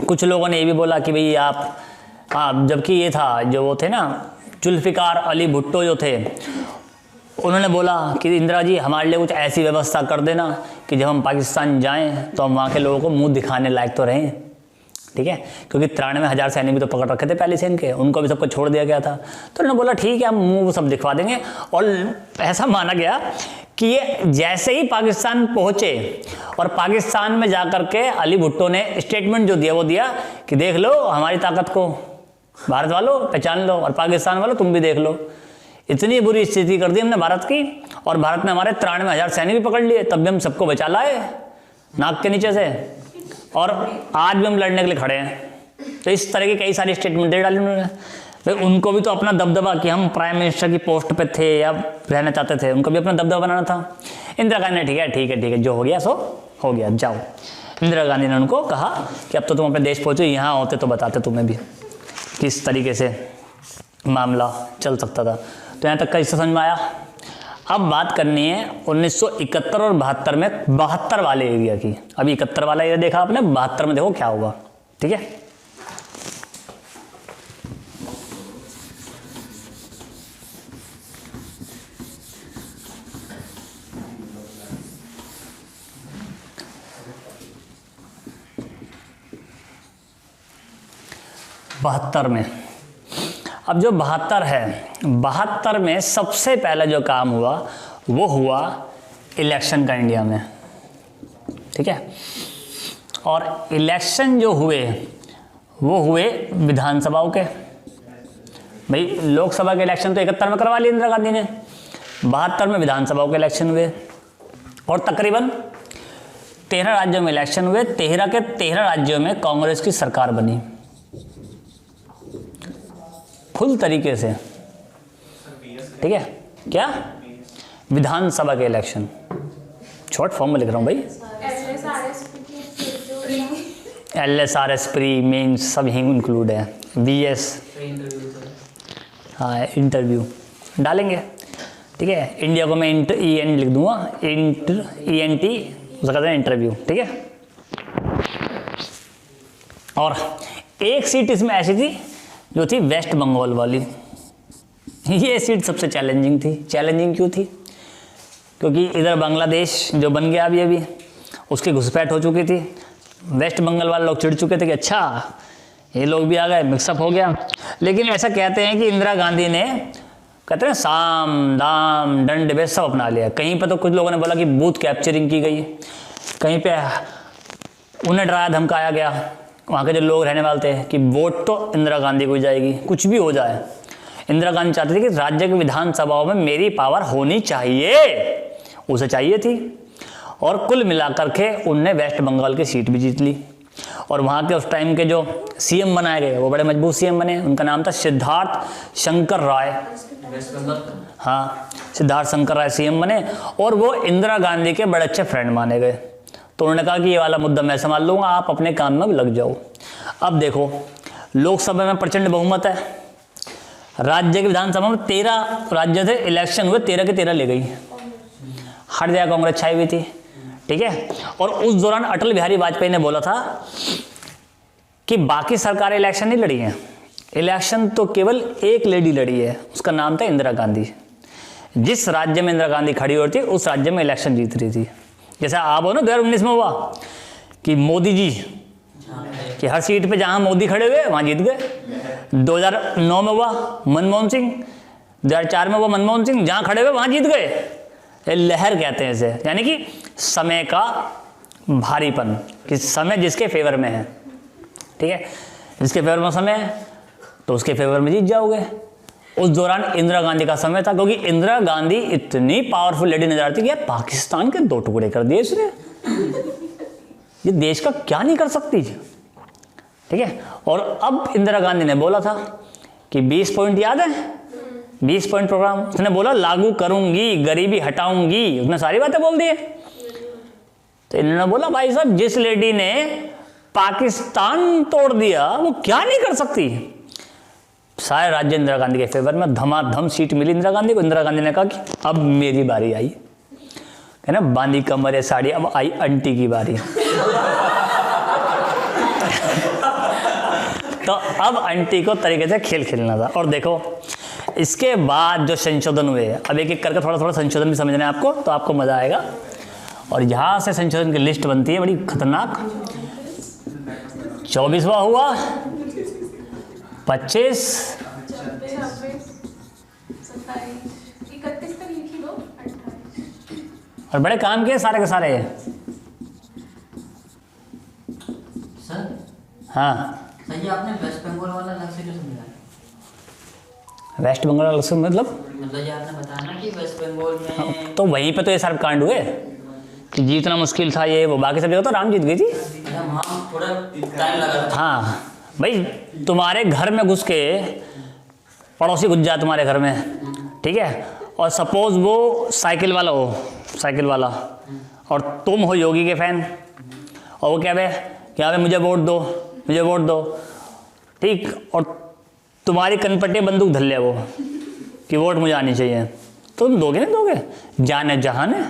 S2: कुछ लोगों ने ये भी बोला कि भाई आप जबकि ये था, जो वो थे ना जुल्फिकार अली भुट्टो जो थे, उन्होंने बोला कि इंदिरा जी हमारे लिए कुछ ऐसी व्यवस्था कर देना कि जब हम पाकिस्तान जाएं तो हम वहाँ के लोगों को मुंह दिखाने लायक तो रहें, ठीक है, क्योंकि 93,000 सैनिक भी तो पकड़ रखे थे पहले से इनके, उनको भी सबको छोड़ दिया गया था। तो उन्होंने बोला ठीक है, हम मुंह सब दिखवा देंगे। और ऐसा माना गया कि ये जैसे ही पाकिस्तान पहुँचे और पाकिस्तान में जा कर के अली भुट्टो ने स्टेटमेंट जो दिया वो दिया कि देख लो हमारी ताकत को, भारत वालों पहचान लो, और पाकिस्तान वालों तुम भी देख लो। इतनी बुरी स्थिति कर दी हमने भारत की, और भारत ने हमारे 93,000 सैनिक भी पकड़ लिए, तब भी हम सबको बचा लाए नाक के नीचे से, और आज भी हम लड़ने के लिए खड़े हैं। तो इस तरह की कई सारी स्टेटमेंट दे डाली उन्होंने। भाई उनको भी तो अपना दबदबा, कि हम प्राइम मिनिस्टर की पोस्ट पे थे या रहना चाहते थे, उनको भी अपना दबदबा बनाना था। इंदिरा गांधी ने ठीक है, जो हो गया सो हो गया, जाओ। इंदिरा गांधी ने उनको कहा कि अब तो तुम अपने देश पहुँचो, यहाँ होते तो बताते तुम्हें भी किस तरीके से मामला चल सकता था। तो यहाँ तक का हिस्सा समझ में आया। अब बात करनी है 1971 और 72 में, 72 वाले एरिया की। अभी 71 वाला एरिया देखा आपने, 72 में देखो क्या होगा, ठीक है। बहत्तर में, अब जो 72 है, 72 में सबसे पहले जो काम हुआ वो हुआ इलेक्शन का इंडिया में, ठीक है। और इलेक्शन जो हुए वो हुए विधानसभाओं के। भाई लोकसभा के इलेक्शन तो 71 में करवा लिए इंदिरा गांधी ने, 72 में विधानसभाओं के इलेक्शन हुए, और तकरीबन 13 राज्यों में इलेक्शन हुए। 13 के 13 राज्यों में कांग्रेस की सरकार बनी फुल तरीके से, ठीक है। क्या विधानसभा के इलेक्शन, शॉर्ट फॉर्म में लिख रहा हूँ भाई, LSRS प्री मेंस सब यहीं इंक्लूड है, VS हाँ इंटरव्यू डालेंगे, ठीक है, इंडिया को मैं EN लिख दूंगा, ENT उसका कहते हैं इंटरव्यू, ठीक है। और एक सीट इसमें ऐसी थी जो थी वेस्ट बंगाल वाली। ये सीट सबसे चैलेंजिंग थी। चैलेंजिंग क्यों थी? क्योंकि इधर बांग्लादेश जो बन गया अभी उसकी घुसपैठ हो चुकी थी। वेस्ट बंगाल वाले लोग चिढ़ चुके थे कि अच्छा ये लोग भी आ गए, मिक्सअप हो गया। लेकिन ऐसा कहते हैं कि इंदिरा गांधी ने, कहते हैं साम दाम दंड भेद सब अपना लिया। कहीं पे तो कुछ लोगों ने बोला कि बूथ कैप्चरिंग की गई, कहीं पे उन्हें डराया धमकाया गया वहाँ के जो लोग रहने वाले थे कि वोट तो इंदिरा गांधी को जाएगी, कुछ भी हो जाए। इंदिरा गांधी चाहती थी कि राज्य की विधानसभाओं में मेरी पावर होनी चाहिए, उसे चाहिए थी। और कुल मिलाकर के उनने वेस्ट बंगाल की सीट भी जीत ली। और वहाँ के उस टाइम के जो CM बनाए गए वो बड़े मजबूत CM बने। उनका नाम था सिद्धार्थ शंकर राय। हाँ, सिद्धार्थ शंकर राय CM बने और वो इंदिरा गांधी के बड़े अच्छे फ्रेंड माने गए। तो उन्होंने कहा कि ये वाला मुद्दा मैं संभाल लूँगा, आप अपने काम में लग जाओ। अब देखो, लोकसभा में प्रचंड बहुमत है, राज्य की विधानसभा में 13 राज्य थे, इलेक्शन हुए 13 के 13 ले गई, हर जगह कांग्रेस छाई हुई थी, ठीक है। और उस दौरान अटल बिहारी वाजपेयी ने बोला था कि बाकी सरकारें इलेक्शन नहीं लड़ी हैं, इलेक्शन तो केवल एक लेडी लड़ी है, उसका नाम था इंदिरा गांधी। जिस राज्य में इंदिरा गांधी खड़ी होती थी उस राज्य में इलेक्शन जीत रही थी। जैसा आप हो ना 2019 में हुआ कि मोदी जी कि हर सीट पे जहां मोदी खड़े हुए वहां जीत गए। 2009 में हुआ मनमोहन सिंह, 2004 में हुआ मनमोहन सिंह, जहां खड़े हुए वहां जीत गए। ये लहर कहते हैं इसे, यानी कि समय का भारीपन, कि समय जिसके फेवर में है, ठीक है, जिसके फेवर में समय है तो उसके फेवर में जीत जाओगे। उस दौरान इंदिरा गांधी का समय था, क्योंकि इंदिरा गांधी इतनी पावरफुल लेडी नजर आती थी कि यार पाकिस्तान के 2 टुकड़े कर दिए इसने, ये देश का क्या नहीं कर सकती, ठीक है। और अब इंदिरा गांधी ने बोला था कि 20 पॉइंट याद है, 20 पॉइंट प्रोग्राम उसने बोला लागू करूंगी, गरीबी हटाऊंगी, उसने सारी बातें बोल दी। तो इन्होंने बोला भाई साहब जिस लेडी ने पाकिस्तान तोड़ दिया वो क्या नहीं कर सकती। सारे राज्य इंदिरा गांधी के फेवर में, धमाधम सीट मिली इंदिरा गांधी को। इंदिरा गांधी ने कहा कि अब मेरी बारी आई, है ना, बांधी कमर है साड़ी, अब आई आंटी की बारी। तो अब आंटी को तरीके से खेल खेलना था। और देखो इसके बाद जो संशोधन हुए, अब एक एक करके थोड़ा थोड़ा संशोधन भी समझना है आपको, तो आपको मजा आएगा। और यहाँ से संशोधन की लिस्ट बनती है बड़ी खतरनाक। 24वां हुआ, 25,
S5: 31 तक लिखी दो, 28।
S2: और बड़े काम किए सारे के सारे।
S3: सर
S2: हाँ,
S3: सर ये आपने वेस्ट बंगाल वाला अलग से क्यों समझा?
S2: वेस्ट बंगाल से मतलब
S3: ये आपने बताया ना कि वेस्ट बंगाल में
S2: तो वहीं पे तो ये सारे कांड हुए कि जीतना मुश्किल था, ये वो, बाकी सब जगह तो राम जीत गई थी।
S3: वहाँ थोड़ा टाइम लगा था।
S2: हाँ भाई, तुम्हारे घर में घुस के पड़ोसी घुस जाए तुम्हारे घर में, ठीक है, और सपोज वो साइकिल वाला हो, साइकिल वाला, और तुम हो योगी के फैन, और वो क्या भाई मुझे वोट दो, मुझे वोट दो, ठीक, और तुम्हारी कनपट्टी बंदूक धल्ले वो कि वोट मुझे आनी चाहिए, तो तुम दोगे नहीं दोगे, जाने जहाने,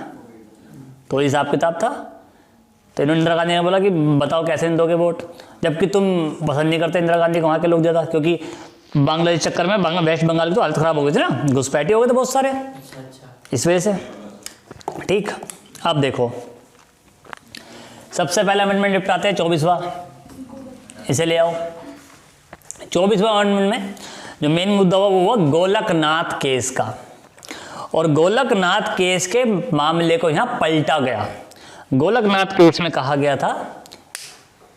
S2: तो हिसाब किताब था। तो इंदिरा गांधी ने बोला कि बताओ कैसे नहीं दोगे वोट, जबकि तुम पसंद नहीं करते इंदिरा गांधी को वहाँ के लोग ज़्यादा, क्योंकि बांग्लादेश चक्कर में वेस्ट बंगाल की तो हालत ख़राब हो गई थी ना, घुसपैठी हो गए थे बहुत सारे, इस वजह से, ठीक। अब देखो सबसे पहले अमेंडमेंट निपटाते हैं 24वां, इसे ले आओ। 24वां अमेंडमेंट में जो मेन मुद्दा हुआ वो हुआ गोलकनाथ केस का, और गोलकनाथ केस के मामले को यहाँ पलटा गया। गोलकनाथ केस में कहा गया था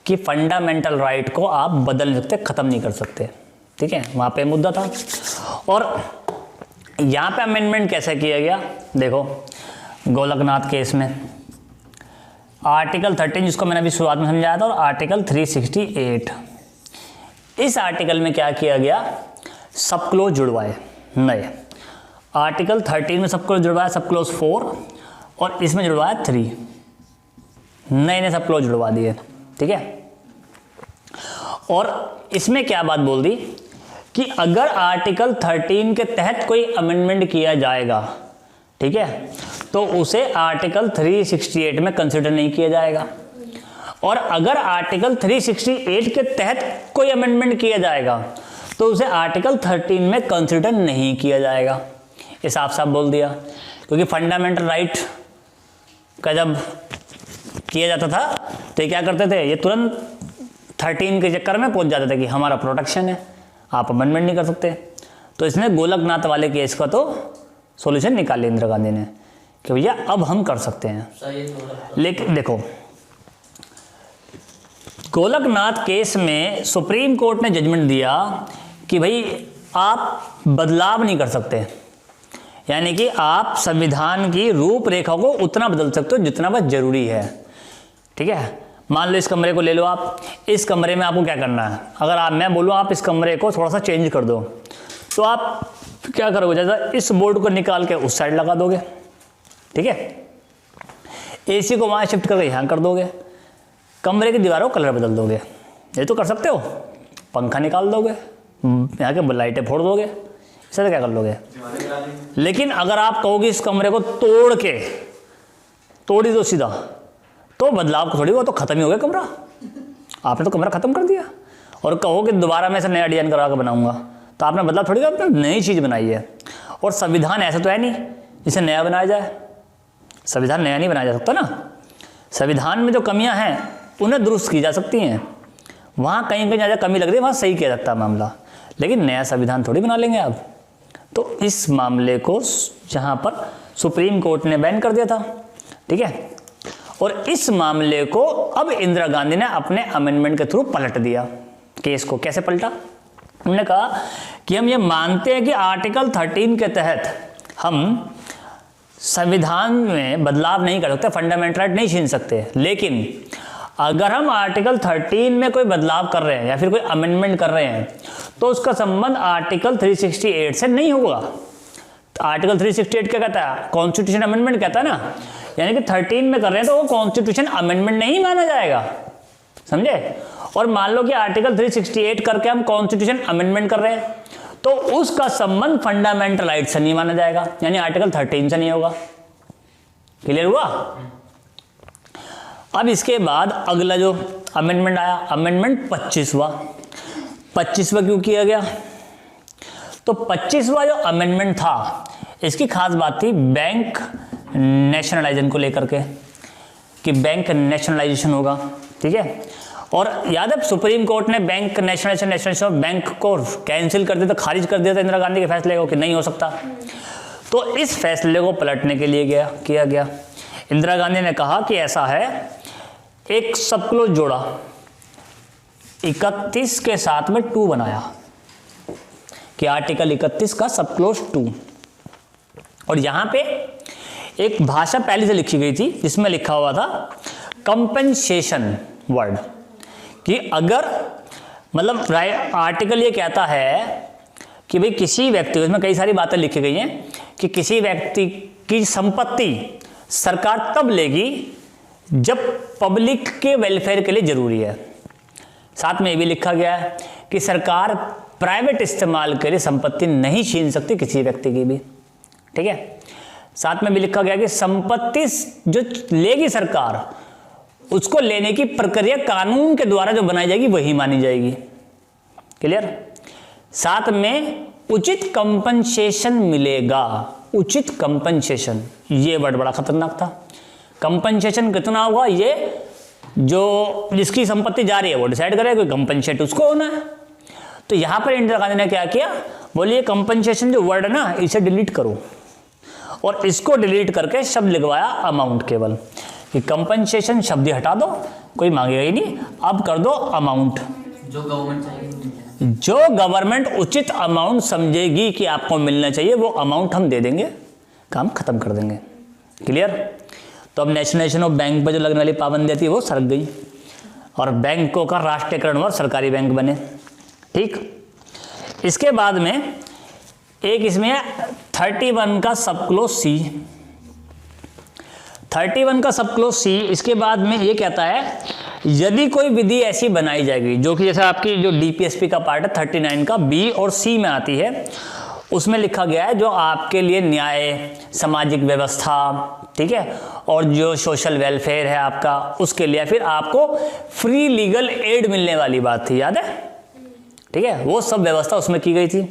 S2: कि फंडामेंटल राइट को आप बदल नहीं सकते, ख़त्म नहीं कर सकते, ठीक है, वहाँ पे मुद्दा था। और यहाँ पे अमेंडमेंट कैसे किया गया, देखो गोलकनाथ केस में आर्टिकल 13 जिसको मैंने अभी शुरुआत में समझाया था, और आर्टिकल 368, इस आर्टिकल में क्या किया गया, सब क्लोज जुड़वाए नए। आर्टिकल 13 में सब क्लोज जुड़वाया, सब क्लोज 4, और इसमें जुड़वाया 3, नए सब क्लोज जुड़वा दिए, ठीक है। और इसमें क्या बात बोल दी कि अगर आर्टिकल 13 के तहत कोई अमेंडमेंट किया जाएगा ठीक है, तो उसे आर्टिकल 368 में कंसिडर नहीं किया जाएगा। और अगर आर्टिकल 368 के तहत कोई अमेंडमेंट किया जाएगा तो उसे आर्टिकल 13 में कंसिडर नहीं किया जाएगा। ये साफ साफ बोल दिया, क्योंकि फंडामेंटल राइट का जब किया जाता था तो ये क्या करते थे, ये तुरंत 13 के चक्कर में पहुंच जाते थे कि हमारा प्रोटेक्शन है, आप अमेंडमेंट नहीं कर सकते। तो इसने गोलकनाथ वाले केस का तो सॉल्यूशन निकाल लिया इंदिरा गांधी ने कि भैया अब हम कर सकते हैं।
S3: सही थोड़ा।
S2: लेकिन देखो, गोलकनाथ केस में सुप्रीम कोर्ट ने जजमेंट दिया कि भाई आप बदलाव नहीं कर सकते, यानी कि आप संविधान की रूपरेखा को उतना बदल सकते हो जितना बस जरूरी है। ठीक है, मान लो इस कमरे को ले लो आप, इस कमरे में आपको क्या करना है, अगर मैं बोलूँ आप इस कमरे को थोड़ा सा चेंज कर दो, तो आप क्या करोगे, जैसा इस बोर्ड को निकाल के उस साइड लगा दोगे, ठीक है, एसी को वहाँ शिफ्ट करके यहाँ कर दोगे, कमरे की दीवारों का कलर बदल दोगे, ये तो कर सकते हो। पंखा निकाल दोगे, यहाँ के लाइटें फोड़ दोगे, इससे तो क्या कर लोगे। लेकिन अगर आप कहोगे इस कमरे को तोड़ ही दो सीधा, तो बदलाव को थोड़ी, वो तो खत्म ही हो गया कमरा, आपने तो कमरा खत्म कर दिया। और कहोगे दोबारा मैं इसे नया डिजाइन करा के बनाऊंगा, तो आपने बदलाव थोड़ी, आपने नई चीज़ बनाई है। और संविधान ऐसा तो है नहीं जिसे नया बनाया जाए, संविधान नया नहीं बनाया जा सकता ना। संविधान में जो कमियां हैं उन्हें दुरुस्त की जा सकती हैं, वहाँ कहीं कहीं ज़्यादा कमी लग रही है वहाँ सही किया जाता है मामला, लेकिन नया संविधान थोड़ी बना लेंगे आप। तो इस मामले को जहाँ पर सुप्रीम कोर्ट ने बैन कर दिया था, ठीक है, और इस मामले को अब इंदिरा गांधी ने अपने अमेंडमेंट के थ्रू पलट दिया। केस को कैसे पलटा, उन्होंने कहा कि हम ये मानते हैं कि आर्टिकल 13 के तहत हम संविधान में बदलाव नहीं कर सकते, फंडामेंटल राइट नहीं छीन सकते, लेकिन अगर हम आर्टिकल 13 में कोई बदलाव कर रहे हैं या फिर कोई अमेंडमेंट कर रहे हैं तो उसका संबंध आर्टिकल 368 से नहीं होगा। तो आर्टिकल 368 क्या कहता है, कॉन्स्टिट्यूशन अमेंडमेंट कहता है ना, यानी कि 13 में कर रहे हैं तो वो कॉन्स्टिट्यूशन अमेंडमेंट नहीं माना जाएगा, समझे। और मान लो कि आर्टिकल 368 करके हम कॉन्स्टिट्यूशन अमेंडमेंट कर रहे हैं तो उसका संबंध फंडामेंटल राइट से नहीं माना जाएगा, यानी आर्टिकल 13 से नहीं होगा। क्लियर हुआ। अब इसके बाद अगला जो अमेंडमेंट आया, अमेंडमेंट 25वां क्यों किया गया, तो 25वां जो अमेंडमेंट था इसकी खास बात थी बैंक नेशनलाइजेशन को लेकर के, कि बैंक नेशनलाइजेशन होगा, ठीक है। और याद है सुप्रीम कोर्ट ने बैंक नेशनलाइजेशन बैंक को कैंसिल कर दिया था, खारिज कर दिया था इंदिरा गांधी के फैसले को कि नहीं हो सकता। तो इस फैसले को पलटने के लिए किया गया। इंदिरा गांधी ने कहा कि ऐसा है, एक सब क्लोज जोड़ा, 31 के साथ में 2 बनाया कि आर्टिकल 31 का सब क्लोज 2, और यहां पे एक भाषा पहले से लिखी गई थी जिसमें लिखा हुआ था कंपेंसेशन वर्ड, कि अगर मतलब आर्टिकल ये कहता है कि भाई किसी व्यक्ति, इसमें कई सारी बातें लिखी गई हैं कि किसी व्यक्ति की संपत्ति सरकार तब लेगी जब पब्लिक के वेलफेयर के लिए जरूरी है। साथ में ये भी लिखा गया है कि सरकार प्राइवेट इस्तेमाल के लिए संपत्ति नहीं छीन सकती किसी व्यक्ति की भी, ठीक है। साथ में भी लिखा गया कि संपत्ति जो लेगी सरकार, उसको लेने की प्रक्रिया कानून के द्वारा जो बनाई जाएगी वही मानी जाएगी। क्लियर। साथ में उचित कंपनसेशन मिलेगा, उचित कंपनसेशन, ये वर्ड बड़ा खतरनाक था। कंपनसेशन कितना होगा, ये जो जिसकी संपत्ति जा रही है वो डिसाइड करेगा, कोई कंपनसेट उसको होना है। तो यहां पर इंदिरा गांधी ने क्या किया, बोलिए कंपनसेशन जो वर्ड है ना इसे डिलीट करो, और इसको डिलीट करके शब्द लिखवाया अमाउंट केवल, कि कंपनसेशन शब्द हटा दो, कोई मांगेगा ही नहीं, अब कर दो अमाउंट,
S3: जो गवर्नमेंट चाहिए,
S2: जो गवर्नमेंट उचित अमाउंट समझेगी कि आपको मिलना चाहिए वो अमाउंट हम दे देंगे, काम खत्म कर देंगे। क्लियर। तो अब नेशनलाइजेशन ऑफ बैंक पर जो लगने वाली पाबंदी थी वो सरक गई, और बैंकों का राष्ट्रीयकरण और सरकारी बैंक बने, ठीक। इसके बाद में एक इसमें 31 का सब क्लोज सी, 31 का सब क्लोज सी। इसके बाद में ये कहता है यदि कोई विधि ऐसी बनाई जाएगी जो कि जैसे आपकी जो डीपीएसपी का पार्ट है 39 का बी और सी में आती है, उसमें लिखा गया है जो आपके लिए न्याय, सामाजिक व्यवस्था, ठीक है, और जो सोशल वेलफेयर है आपका, उसके लिए फिर आपको फ्री लीगल एड मिलने वाली बात थी, याद है, ठीक है, वो सब व्यवस्था उसमें की गई थी।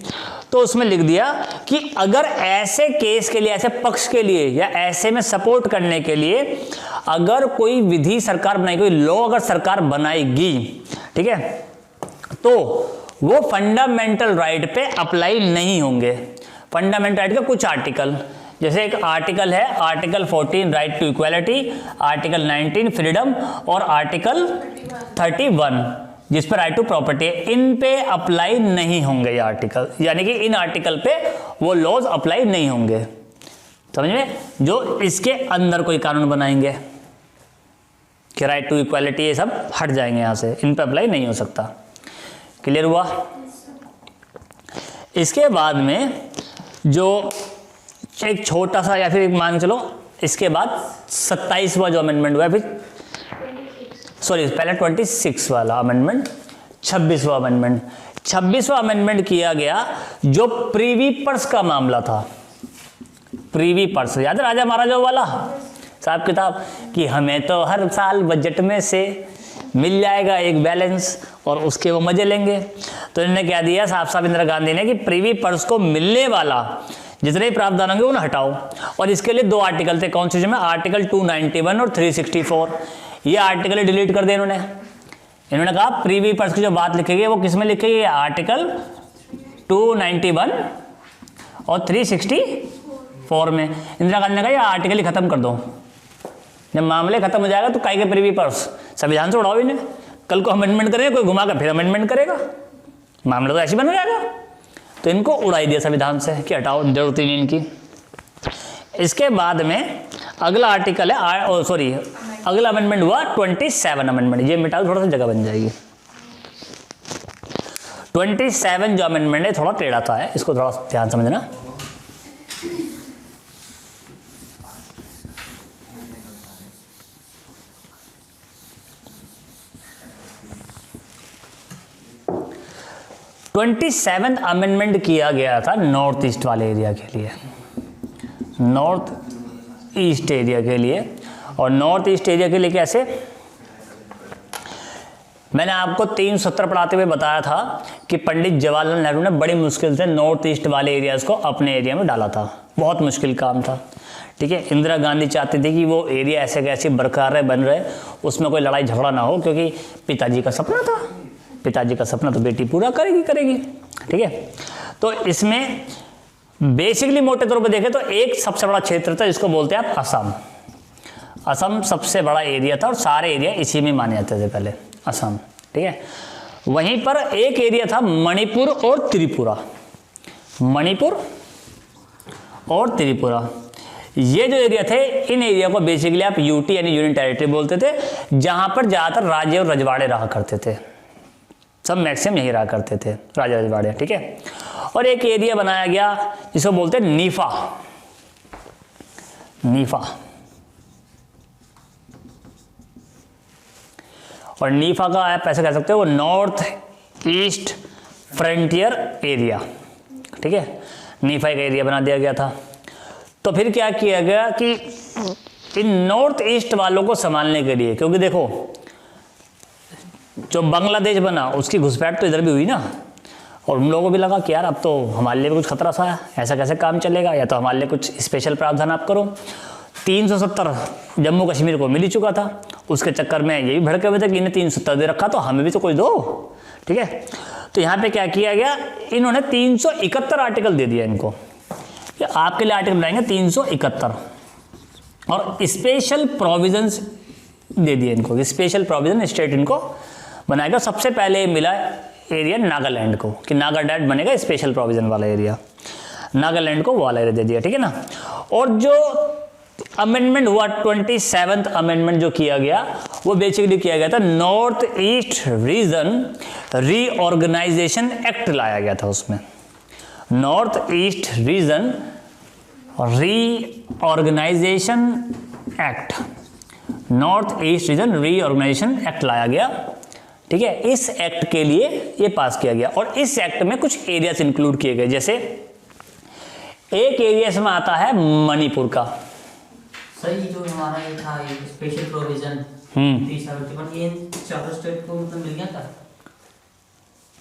S2: तो उसमें लिख दिया कि अगर ऐसे केस के लिए, ऐसे पक्ष के लिए या ऐसे में सपोर्ट करने के लिए अगर कोई विधि सरकार बनाएगी, कोई लॉ अगर सरकार बनाएगी, ठीक है, तो वो फंडामेंटल राइट पे अप्लाई नहीं होंगे। फंडामेंटल राइट का कुछ आर्टिकल, जैसे एक आर्टिकल है article 14 right to equality, article 19 freedom और आर्टिकल 31 जिस पर राइट टू प्रॉपर्टी है, इन पे अप्लाई नहीं होंगे ये आर्टिकल, यानी कि इन आर्टिकल पे वो लॉज अप्लाई नहीं होंगे, समझ में। जो इसके अंदर कोई कानून बनाएंगे कि राइट टू इक्वालिटी, ये सब हट जाएंगे यहाँ से, इन पे अप्लाई नहीं हो सकता। क्लियर हुआ। इसके बाद में जो एक छोटा सा, या फिर मान चलो इसके बाद 27वां जो अमेंडमेंट हुआ, फिर सॉरी पहले 26 वाला अमेंडमेंट, 26वां अमेंडमेंट, 26वां अमेंडमेंट किया गया जो प्रीवी पर्स का मामला था। प्रीवी पर्स याद है, राजा महाराजाओं वाला हिसाब किताब, कि हमें तो हर साल बजट में से मिल जाएगा एक बैलेंस और उसके वो मजे लेंगे। तो इन्होंने क्या दिया साफ साफ इंदिरा गांधी ने कि प्रीवी पर्स को मिलने वाला जितने प्रावधान होंगे उन्हें हटाओ, और इसके लिए 2 आर्टिकल थे कॉन्स्टिट्यूशन में, आर्टिकल 291 और 364। ये आर्टिकल डिलीट कर दिए इन्होंने कहा प्रीवी पर्स की जो बात लिखेगी वो किस में लिखेगी, आर्टिकल 291 और 364 में। इंदिरा गांधी ने कहा ये आर्टिकल ही खत्म कर दो, जब मामले खत्म हो जाएगा तो काहे के प्रीवी पर्स, संविधान से उड़ाओ इन्हें, कल को अमेंडमेंट करेगा कोई घुमा कर फिर अमेंडमेंट करेगा, मामला तो ऐसे बन जाएगा। तो इनको उड़ाई दिया संविधान से कि हटाओ, जरूरत ही नहीं इनकी। इसके बाद में अगला आर्टिकल है, सॉरी अगला अमेंडमेंट हुआ 27 अमेंडमेंट, ये मिटाओ थोड़ा सा जगह बन जाएगी। 27 जो अमेंडमेंट है थोड़ा टेढ़ा था है, इसको थोड़ा ध्यान समझना। ट्वेंटी सेवेंथ अमेंडमेंट किया गया था नॉर्थ ईस्ट वाले एरिया के लिए, नॉर्थ ईस्ट एरिया के लिए। और नॉर्थ ईस्ट एरिया के लिए कैसे, मैंने आपको 370 पढ़ाते हुए बताया था कि पंडित जवाहरलाल नेहरू ने बड़ी मुश्किल से नॉर्थ ईस्ट वाले एरियाज़ को अपने एरिया में डाला था, बहुत मुश्किल काम था, ठीक है। इंदिरा गांधी चाहती थी कि वो एरिया ऐसे कैसे बरकरार रहे, बन रहे, उसमें कोई लड़ाई झगड़ा ना हो, क्योंकि पिताजी का सपना था, पिताजी का सपना तो बेटी पूरा करेगी, ठीक है। तो इसमें बेसिकली मोटे तौर पर देखें तो एक सबसे बड़ा क्षेत्र था जिसको बोलते हैं आप असम। असम सबसे बड़ा एरिया था और सारे एरिया इसी में माने जाते थे पहले, असम, ठीक है। वहीं पर एक एरिया था मणिपुर और त्रिपुरा, मणिपुर और त्रिपुरा, ये जो एरिया थे, इन एरिया को बेसिकली आप यूटी यानी यूनियन टेरिटरी बोलते थे, जहां पर ज़्यादातर राज्य और रजवाड़े रहा करते थे, सब मैक्सिमम यही रहा करते थे, राजा रजवाड़े, ठीक है। और एक एरिया बनाया गया जिसको बोलते हैं नीफा, नीफा, और नीफा का आप ऐसे कह सकते हो नॉर्थ ईस्ट फ्रंटियर एरिया, ठीक है, नीफा का एरिया बना दिया गया था। तो फिर क्या किया गया कि इन नॉर्थ ईस्ट वालों को संभालने के लिए, क्योंकि देखो जो बांग्लादेश बना उसकी घुसपैठ तो इधर भी हुई ना, और उन लोगों को भी लगा कि यार अब तो हमारे लिए भी कुछ खतरा सा है, ऐसा कैसे काम चलेगा, या तो हमारे लिए कुछ स्पेशल प्रावधान आप करो। 370 जम्मू कश्मीर को मिल ही चुका था, उसके चक्कर में ये भी भड़के हुए थे कि इन्हें 370 दे रखा तो हमें भी तो कुछ दो, ठीक है। तो यहाँ पे क्या किया गया, इन्होंने 371 आर्टिकल दे दिया इनको कि आपके लिए आर्टिकल बनाएंगे 371, और स्पेशल प्रोविजंस दे दिए इनको, स्पेशल प्रोविजन स्टेट इनको बनाएगा। सबसे पहले मिला एरिया नागालैंड को कि नागालैंड बनेगा स्पेशल प्रोविजन वाला एरिया, नागालैंड को वाला एरिया दे दिया, ठीक है ना। और जो अमेंडमेंट हुआ 27th अमेंडमेंट जो किया गया वो बेसिकली किया गया था north east region reorganisation act लाया गया था उसमें, north east region reorganisation act, north east region reorganisation act लाया गया, ठीक है। इस एक्ट के लिए ये पास किया गया और इस एक्ट में कुछ एरियाज इंक्लूड किए गए, जैसे एक एरिया इसमें आता है मणिपुर का।
S3: सही, जो हमारा ये था ये स्पेशल प्रोविजन 371, ये चारों स्टेट को मतलब मिल गया था।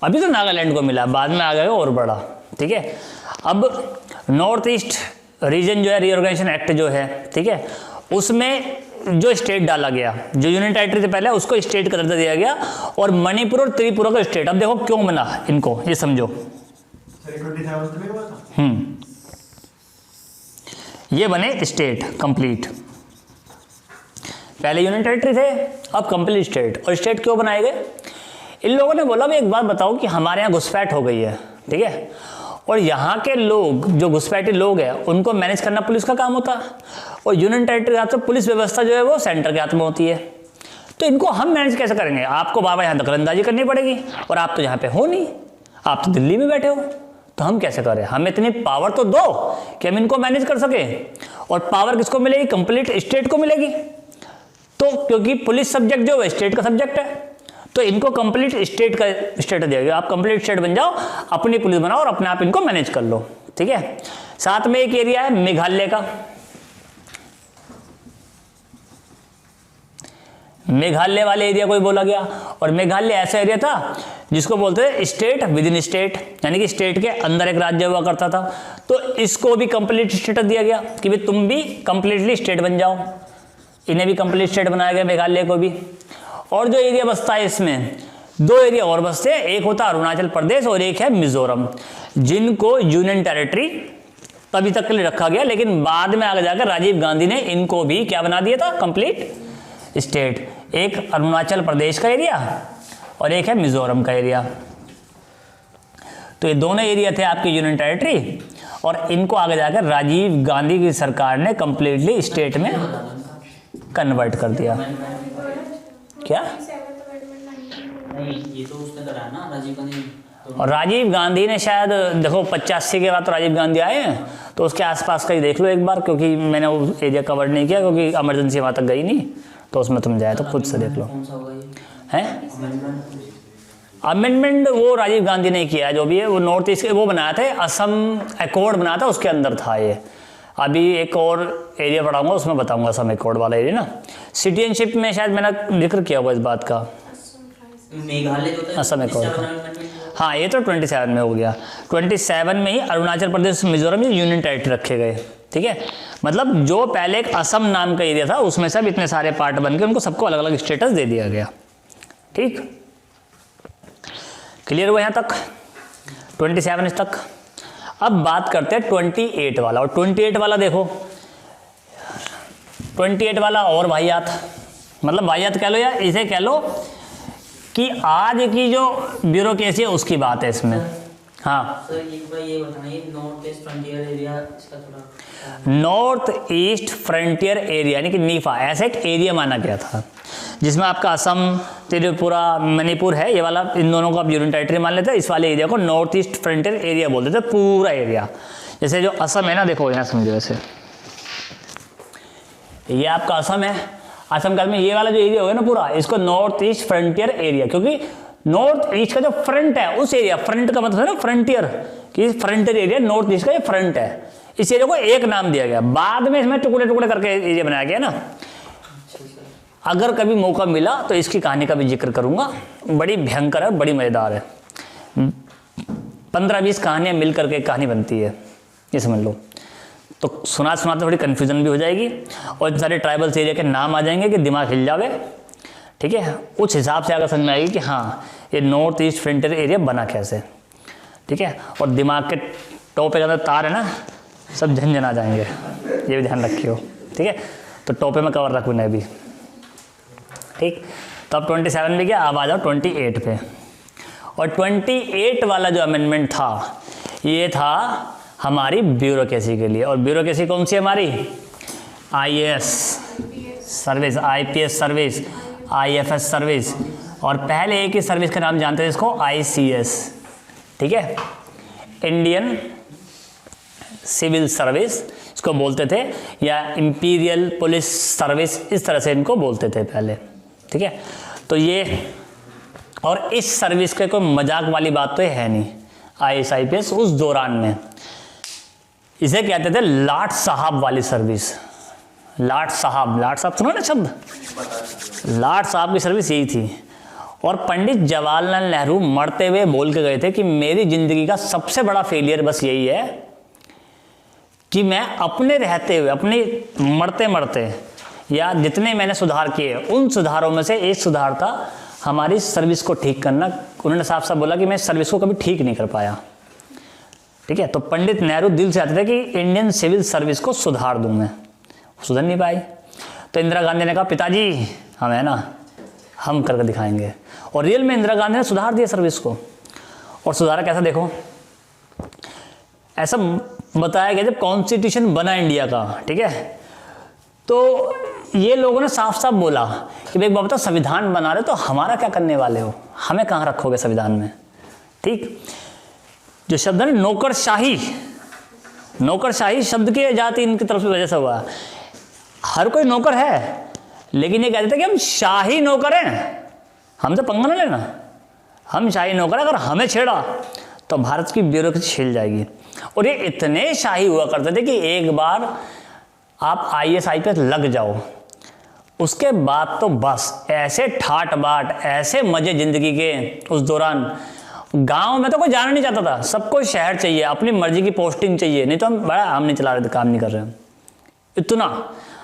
S2: अभी तो नागालैंड को मिला, बाद में आ गया और बड़ा। ठीक है, अब नॉर्थ ईस्ट रीजन जो है रीऑर्गेनाइजेशन एक्ट जो है, ठीक है, उसमें जो स्टेट डाला गया, जो यूनियन टेरिटरी से पहले उसको स्टेट का दर्जा दिया गया, और मणिपुर और त्रिपुरा को स्टेट। अब देखो क्यों बना इनको, ये समझो।
S4: 27 में हुआ था।
S2: ये बने स्टेट कंप्लीट, पहले यूनियन टेरिटरी थे, अब कंप्लीट स्टेट। और स्टेट क्यों बनाए गए? इन लोगों ने बोला भाई एक बात बताओ कि हमारे यहाँ घुसपैठ हो गई है, ठीक है, और यहाँ के लोग जो घुसपैठी लोग हैं उनको मैनेज करना पुलिस का काम होता है, और यूनियन टेरिटरी के हाथ में पुलिस व्यवस्था जो है वो सेंटर के हाथ में होती है। तो इनको हम मैनेज कैसे करेंगे? आपको बाबा यहाँ दखलंदाजी करनी पड़ेगी, और आप तो यहाँ पे हो नहीं, आप तो दिल्ली में बैठे हो, तो हम कैसे करें? हमें इतनी पावर तो दो कि हम इनको मैनेज कर सके। और पावर किसको मिलेगी? कंप्लीट स्टेट को मिलेगी। तो क्योंकि पुलिस सब्जेक्ट जो है स्टेट का सब्जेक्ट है, तो इनको कंप्लीट स्टेट का स्टेट दिया गया। आप कंप्लीट स्टेट बन जाओ, अपनी पुलिस बनाओ और अपने आप इनको मैनेज कर लो। ठीक है, साथ में एक एरिया है मेघालय का। मेघालय वाले एरिया को ही बोला गया, और मेघालय ऐसा एरिया था जिसको बोलते हैं स्टेट विद इन स्टेट, यानी कि स्टेट के अंदर एक राज्य हुआ करता था। तो इसको भी कंप्लीट स्टेटस दिया गया कि भाई तुम भी कंप्लीटली स्टेट बन जाओ। इन्हें भी कंप्लीट स्टेट बनाया गया, मेघालय को भी। और जो एरिया बसता है इसमें, दो एरिया और बसते हैं, एक होता है अरुणाचल प्रदेश और एक है मिजोरम, जिनको यूनियन टेरिटरी तभी तक के लिए रखा गया, लेकिन बाद में आगे जाकर राजीव गांधी ने इनको भी क्या बना दिया था? Complete state. एक अरुणाचल प्रदेश का एरिया और एक है मिजोरम का एरिया। तो ये दोनों एरिया थे आपके यूनियन टेरिटरी, और इनको आगे जाकर राजीव गांधी की सरकार ने कंप्लीटली स्टेट में कन्वर्ट कर दिया। क्या?
S3: नहीं, ये तो उसने कराया ना राजीव गांधी।
S2: और राजीव गांधी ने शायद देखो 85 के बाद तो राजीव गांधी आए हैं, तो उसके आसपास का ही देख लो एक बार, क्योंकि मैंने वो एरिया कवर नहीं किया क्योंकि इमरजेंसी वहाँ तक गई नहीं, तो उसमें तुम जाए तो खुद से देख लो।
S3: कौन सा होगा ये?
S2: हैं? अमेंडमेंट वो राजीव गांधी ने किया है, जो भी है वो नॉर्थ ईस्ट वो बनाया था, असम अकॉर्ड बनाया था, उसके अंदर था ये। अभी एक और एरिया पढ़ाऊंगा उसमें बताऊंगा, असम अकॉर्ड वाला एरिया ना। सिटीजनशिप में शायद मैंने जिक्र किया हुआ इस बात का,
S3: मेघालय जो था
S2: असम अकॉर्ड का। हाँ, ये तो 27 में हो गया। 27 में ही अरुणाचल प्रदेश मिजोरम यूनियन टेरिटरी रखे गए। ठीक है, मतलब जो पहले एक असम नाम का एरिया था उसमें सब इतने सारे पार्ट बन के उनको सबको अलग अलग स्टेटस दे दिया गया। ठीक, क्लियर हुआ यहाँ तक? 27 तक। अब बात करते हैं 28 वाला, और 28 वाला देखो, 28 वाला और वाहियात, मतलब वाहियात कह लो या इसे कह लो कि आज की जो ब्यूरोक्रेसी है उसकी बात है इसमें। हाँ
S3: सर, एक बार ये बताइए, नॉर्थ ईस्ट फ्रंटियर एरिया इसका थोड़ा।
S2: नॉर्थ ईस्ट फ्रंटियर एरिया यानी कि नीफा, ऐसा एक एरिया माना गया था जिसमें आपका असम, त्रिपुरा, मणिपुर है, ये वाला इन दोनों को आप यूनियन टेरिटरी मान लेते हैं। इस वाले एरिया को नॉर्थ ईस्ट फ्रंटियर एरिया बोलते थे, पूरा एरिया। जैसे जो असम है ना, देखो यहाँ समझो, ऐसे ये आपका असम है, असम का में ये वाला जो एरिया होगा ना पूरा, इसको नॉर्थ ईस्ट फ्रंटियर एरिया, क्योंकि नॉर्थ ईस्ट का जो फ्रंट है उस एरिया, फ्रंट का मतलब है ना फ्रंटियर, कि फ्रंटियर एरिया नॉर्थ ईस्ट का ये फ्रंट है, इस एरिया को एक नाम दिया गया। बाद में इसमें टुकड़े टुकड़े करके एरिया बनाया गया ना। अगर कभी मौका मिला तो इसकी कहानी का भी जिक्र करूंगा, बड़ी भयंकर है, बड़ी मजेदार है। 15-20 कहानियां मिल करके एक कहानी बनती है, ये समझ लो। तो सुनाते थोड़ी कन्फ्यूजन भी हो जाएगी, और सारे ट्राइबल्स एरिया के नाम आ जाएंगे कि दिमाग हिल जावे। ठीक है, उस हिसाब से अगर समझ में आएगी कि हाँ ये नॉर्थ ईस्ट फ्रंटियर एरिया बना कैसे। ठीक है, और दिमाग के टोपे के अंदर तार है ना, सब झंझन आ जाएंगे, ये भी ध्यान रखियो। ठीक है, तो टोपे में कवर रखूँ मैं भी। ठीक, तो अब 27 भी गया, अब आ जाओ 28 पे। और 28 वाला जो अमेंडमेंट था, ये था हमारी ब्यूरोक्रेसी के लिए। और ब्यूरोक्रेसी कौन सी है हमारी? IAS service, IPS service, IFS service, और पहले एक ही सर्विस का नाम जानते हैं इसको, ICS। ठीक है, इंडियन सिविल सर्विस इसको बोलते थे, या इंपीरियल पुलिस सर्विस, इस तरह से इनको बोलते थे पहले। ठीक है, तो ये, और इस सर्विस के कोई मजाक वाली बात तो है नहीं, IAS IPS उस दौरान में। इसे कहते थे लाट साहब वाली सर्विस। लाट साहब सुना ना शब्द, लाट साहब की सर्विस यही थी। और पंडित जवाहरलाल नेहरू मरते हुए बोल के गए थे कि मेरी ज़िंदगी का सबसे बड़ा फेलियर बस यही है कि मैं अपने रहते हुए, अपने मरते मरते या जितने मैंने सुधार किए उन सुधारों में से एक सुधार था हमारी सर्विस को ठीक करना। उन्होंने साफ साफ बोला कि मैं सर्विस को कभी ठीक नहीं कर पाया। ठीक है, तो पंडित नेहरू दिल से चाहते थे कि इंडियन सिविल सर्विस को सुधार दूं मैं, सुधर नहीं पाई। तो इंदिरा गांधी ने कहा पिताजी हम है ना, हम करके दिखाएंगे। और रियल में इंदिरा गांधी ने सुधार दिया सर्विस को। और सुधारा कैसा देखो, ऐसा बताया गया जब कॉन्स्टिट्यूशन बना इंडिया का, ठीक है, तो ये लोगों ने साफ साफ बोला कि भाई बाबा तो संविधान बना रहे तो हमारा क्या करने वाले हो, हमें कहाँ रखोगे संविधान में। ठीक, जो शब्द है नौकरशाही, नौकरशाही शब्द की जाति इनकी तरफ से वजह से हुआ। हर कोई नौकर है, लेकिन ये कहते थे कि हम शाही नौकर हैं, हमसे पंगा ना लेना, हम शाही नौकर हैं, अगर हमें छेड़ा तो भारत की ब्यूरोक्रेसी छिल जाएगी। और ये इतने शाही हुआ करते थे कि एक बार आप IAS IPS लग जाओ, उसके बाद तो बस ऐसे ठाट बाट, ऐसे मजे जिंदगी के उस दौरान। गांव में तो कोई जाना नहीं चाहता था, सबको शहर चाहिए, अपनी मर्जी की पोस्टिंग चाहिए, नहीं तो हम बड़ा हम नहीं चला रहे थे, काम नहीं कर रहे हैं इतना।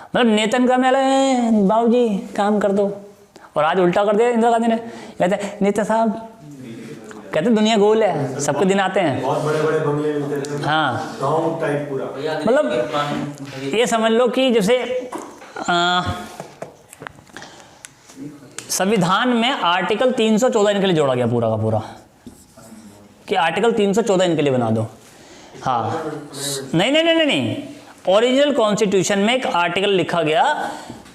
S2: मतलब नेतन का में बाबू जी काम कर दो। और आज उल्टा कर दिया इंदिरा गांधी ने, कहते नेता साहब, कहते दुनिया गोल है, सबके दिन आते हैं,
S4: बहुत बड़े बड़े बंगले मिलते थे,
S2: हाँ
S4: गांव टाइप पूरा।
S2: मतलब ये समझ लो कि जैसे संविधान में आर्टिकल 314 इनके लिए जोड़ा गया पूरा का पूरा, कि आर्टिकल 314 इनके लिए बना दो। हाँ नहीं, ओरिजिनल कॉन्स्टिट्यूशन में एक आर्टिकल लिखा गया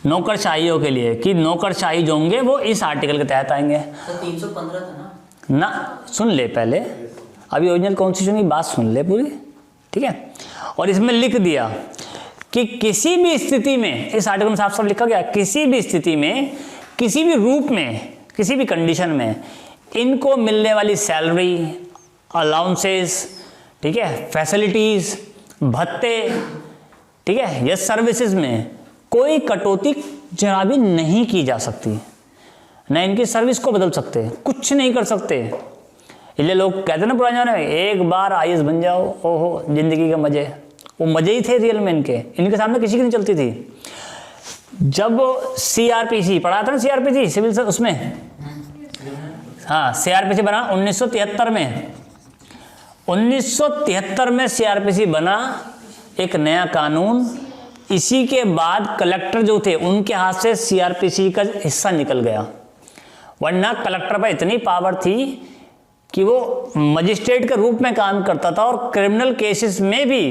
S2: नौकरशाहियों के लिए कि नौकरशाही जो होंगे वो इस आर्टिकल के तहत आएंगे।
S3: तो 315 था ना,
S2: सुन ले पहले, अभी ओरिजिनल कॉन्स्टिट्यूशन की बात सुन ले पूरी, ठीक है। और इसमें लिख दिया कि किसी भी स्थिति में, इस आर्टिकल में साफ साफ लिखा गया, किसी भी स्थिति में, किसी भी रूप में, किसी भी कंडीशन में इनको मिलने वाली सैलरी, अलाउंसेस, ठीक है, फैसिलिटीज, भत्ते, ठीक है, ये सर्विसेज में कोई कटौती जरा भी नहीं की जा सकती, न इनकी सर्विस को बदल सकते, कुछ नहीं कर सकते। इसलिए लोग कहते ना पुराने जमाने में, एक बार IAS बन जाओ, ओहो जिंदगी के मजे, वो मजे ही थे रियल में इनके सामने किसी की नहीं चलती थी। जब CRPC पढ़ा था ना, CRPC सिविल उसमें, हाँ CRPC बना 1973 में, 1973 में CRPC बना, एक नया कानून। इसी के बाद कलेक्टर जो थे उनके हाथ से CRPC का हिस्सा निकल गया, वरना कलेक्टर पर इतनी पावर थी कि वो मजिस्ट्रेट के रूप में काम करता था और क्रिमिनल केसेस में भी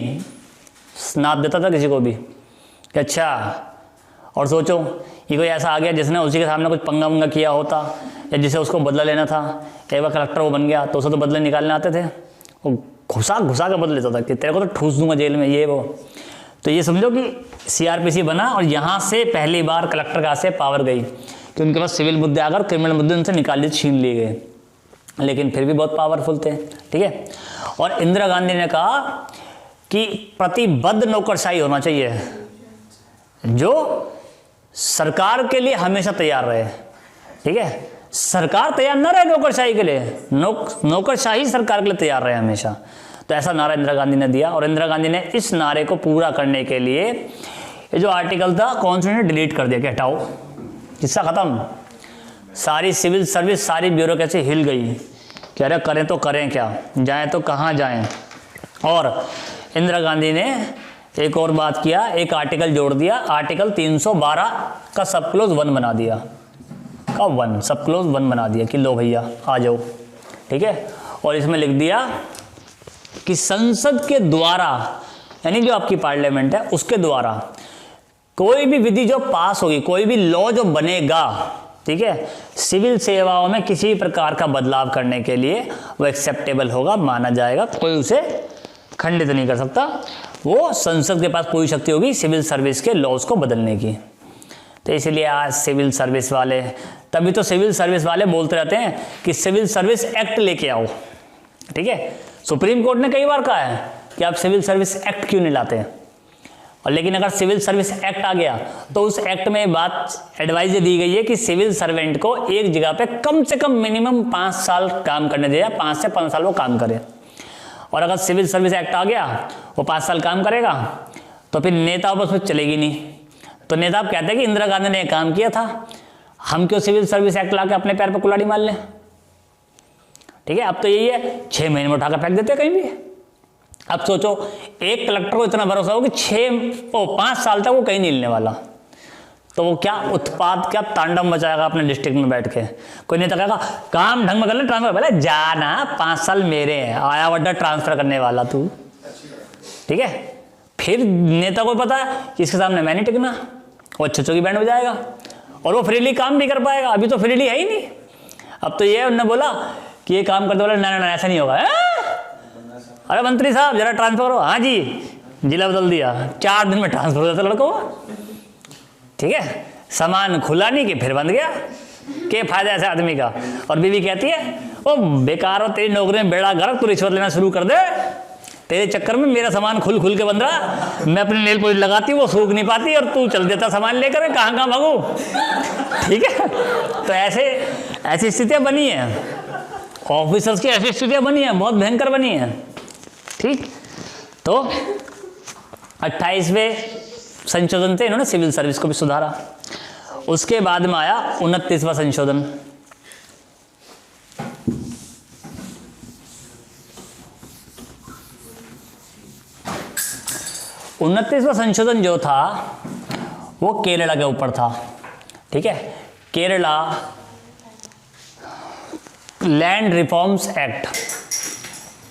S2: नाप देता था किसी को भी। अच्छा, और सोचो ये कोई ऐसा आ गया जिसने उसी के सामने कुछ पंगा वंगा किया होता, या जिसे उसको बदला लेना था, एक बार कलेक्टर वो बन गया तो उसे तो बदले निकालने आते थे, वो घुसा के बदल लेता था कि तेरे को तो ठूस दूंगा जेल में, ये वो। तो ये समझो कि CRPC बना और यहाँ से पहली बार कलेक्टर का से पावर गई कि उनके पास सिविल मुद्दे आकर क्रिमिनल मुद्दे उनसे निकाल छीन लिए गए, लेकिन फिर भी बहुत पावरफुल थे, ठीक है। और इंदिरा गांधी ने कहा कि प्रतिबद्ध नौकरशाही होना चाहिए, जो सरकार के लिए हमेशा तैयार रहे, ठीक है। सरकार तैयार ना रहे नौकरशाही के लिए, नौकरशाही सरकार के लिए तैयार रहे हमेशा। तो ऐसा नारा इंदिरा गांधी ने दिया, और इंदिरा गांधी ने इस नारे को पूरा करने के लिए ये जो आर्टिकल था कॉन्स्टिट्यूशन ने डिलीट कर दिया कि हटाओ, किस्सा खत्म। सारी सिविल सर्विस, सारी ब्यूरोक्रेसी हिल गई कि अरे करें तो करें क्या, जाएं तो कहाँ जाएं। और इंदिरा गांधी ने एक और बात किया, एक आर्टिकल जोड़ दिया, आर्टिकल 312 का सब क्लोज 1 बना दिया, का 1 सब क्लोज 1 बना दिया कि लो भैया आ जाओ, ठीक है। और इसमें लिख दिया कि संसद के द्वारा, यानी जो आपकी पार्लियामेंट है उसके द्वारा कोई भी विधि जो पास होगी, कोई भी लॉ जो बनेगा, ठीक है, सिविल सेवाओं में किसी भी प्रकार का बदलाव करने के लिए वो एक्सेप्टेबल होगा, माना जाएगा, कोई उसे खंडित नहीं कर सकता। वो संसद के पास पूरी शक्ति होगी सिविल सर्विस के लॉज को बदलने की। तो इसलिए आज सिविल सर्विस वाले, तभी तो सिविल सर्विस वाले बोलते रहते हैं कि सिविल सर्विस एक्ट लेके आओ, ठीक है। सुप्रीम कोर्ट ने कई बार कहा है कि आप सिविल सर्विस एक्ट क्यों नहीं लाते हैं। और लेकिन अगर सिविल सर्विस एक्ट आ गया तो उस एक्ट में बात एडवाइस दी गई है कि सिविल सर्वेंट को एक जगह पे कम से कम मिनिमम 5 साल काम करने दिया, 5 से 5 साल वो काम करे। और अगर सिविल सर्विस एक्ट आ गया वो 5 साल काम करेगा तो फिर नेता बस में चलेगी नहीं। तो नेता आप कहते हैं कि इंदिरा गांधी ने काम किया था, हम क्यों सिविल सर्विस एक्ट ला के अपने पैर पर कुल्हाड़ी मार लें। ठीक है, अब तो यही है 6 महीने में उठाकर फेंक देते हैं कहीं भी। अब सोचो एक कलेक्टर को इतना भरोसा हो कि 5 साल तक वो कहीं नहीं हिलने वाला, तो वो क्या उत्पाद, क्या तांडव मचाएगा अपने डिस्ट्रिक्ट में बैठ के। कोई नेता कहेगा काम ढंग में कर ले, ट्रांसफर पहले जाना, 5 साल मेरे हैं, आया वड्डा ट्रांसफर करने वाला तू। ठीक है, फिर नेता को पता है कि इसके सामने मैं नहीं टिकना, वो अच्छों की बैंड बजाएगा और वो फ्रीली काम भी कर पाएगा। अभी तो फ्रीली है ही नहीं। अब तो ये उन्होंने बोला कि ये काम करते बोला ना ना ऐसा नहीं होगा। अरे मंत्री साहब जरा ट्रांसफर हो, हाँ जी, जिला बदल दिया, 4 दिन में ट्रांसफर हो जाता लड़कों को। ठीक है, सामान खुला नहीं कि फिर बंद गया, क्या फायदा ऐसे आदमी का। और बीवी कहती है ओ बेकार हो, तेरी नौकरी में बेड़ा गर्क, तू रिश्वत लेना शुरू कर दे, तेरे चक्कर में मेरा सामान खुल खुल के बन रहा, मैं अपनी नेल पॉलिश लगाती वो सूख नहीं पाती और तू चल देता सामान लेकर, कहाँ कहाँ भागू। ठीक है, तो ऐसी स्थितियाँ बनी हैं, ऑफिसर्स की ऐसी स्थितियाँ बनी हैं, बहुत भयंकर बनी हैं। ठीक, तो 28वें संशोधन से इन्होंने सिविल सर्विस को भी सुधारा। उसके बाद में आया 29वां संशोधन। उनतीसवां संशोधन जो था वो केरला के ऊपर था। ठीक है, Kerala land reforms act,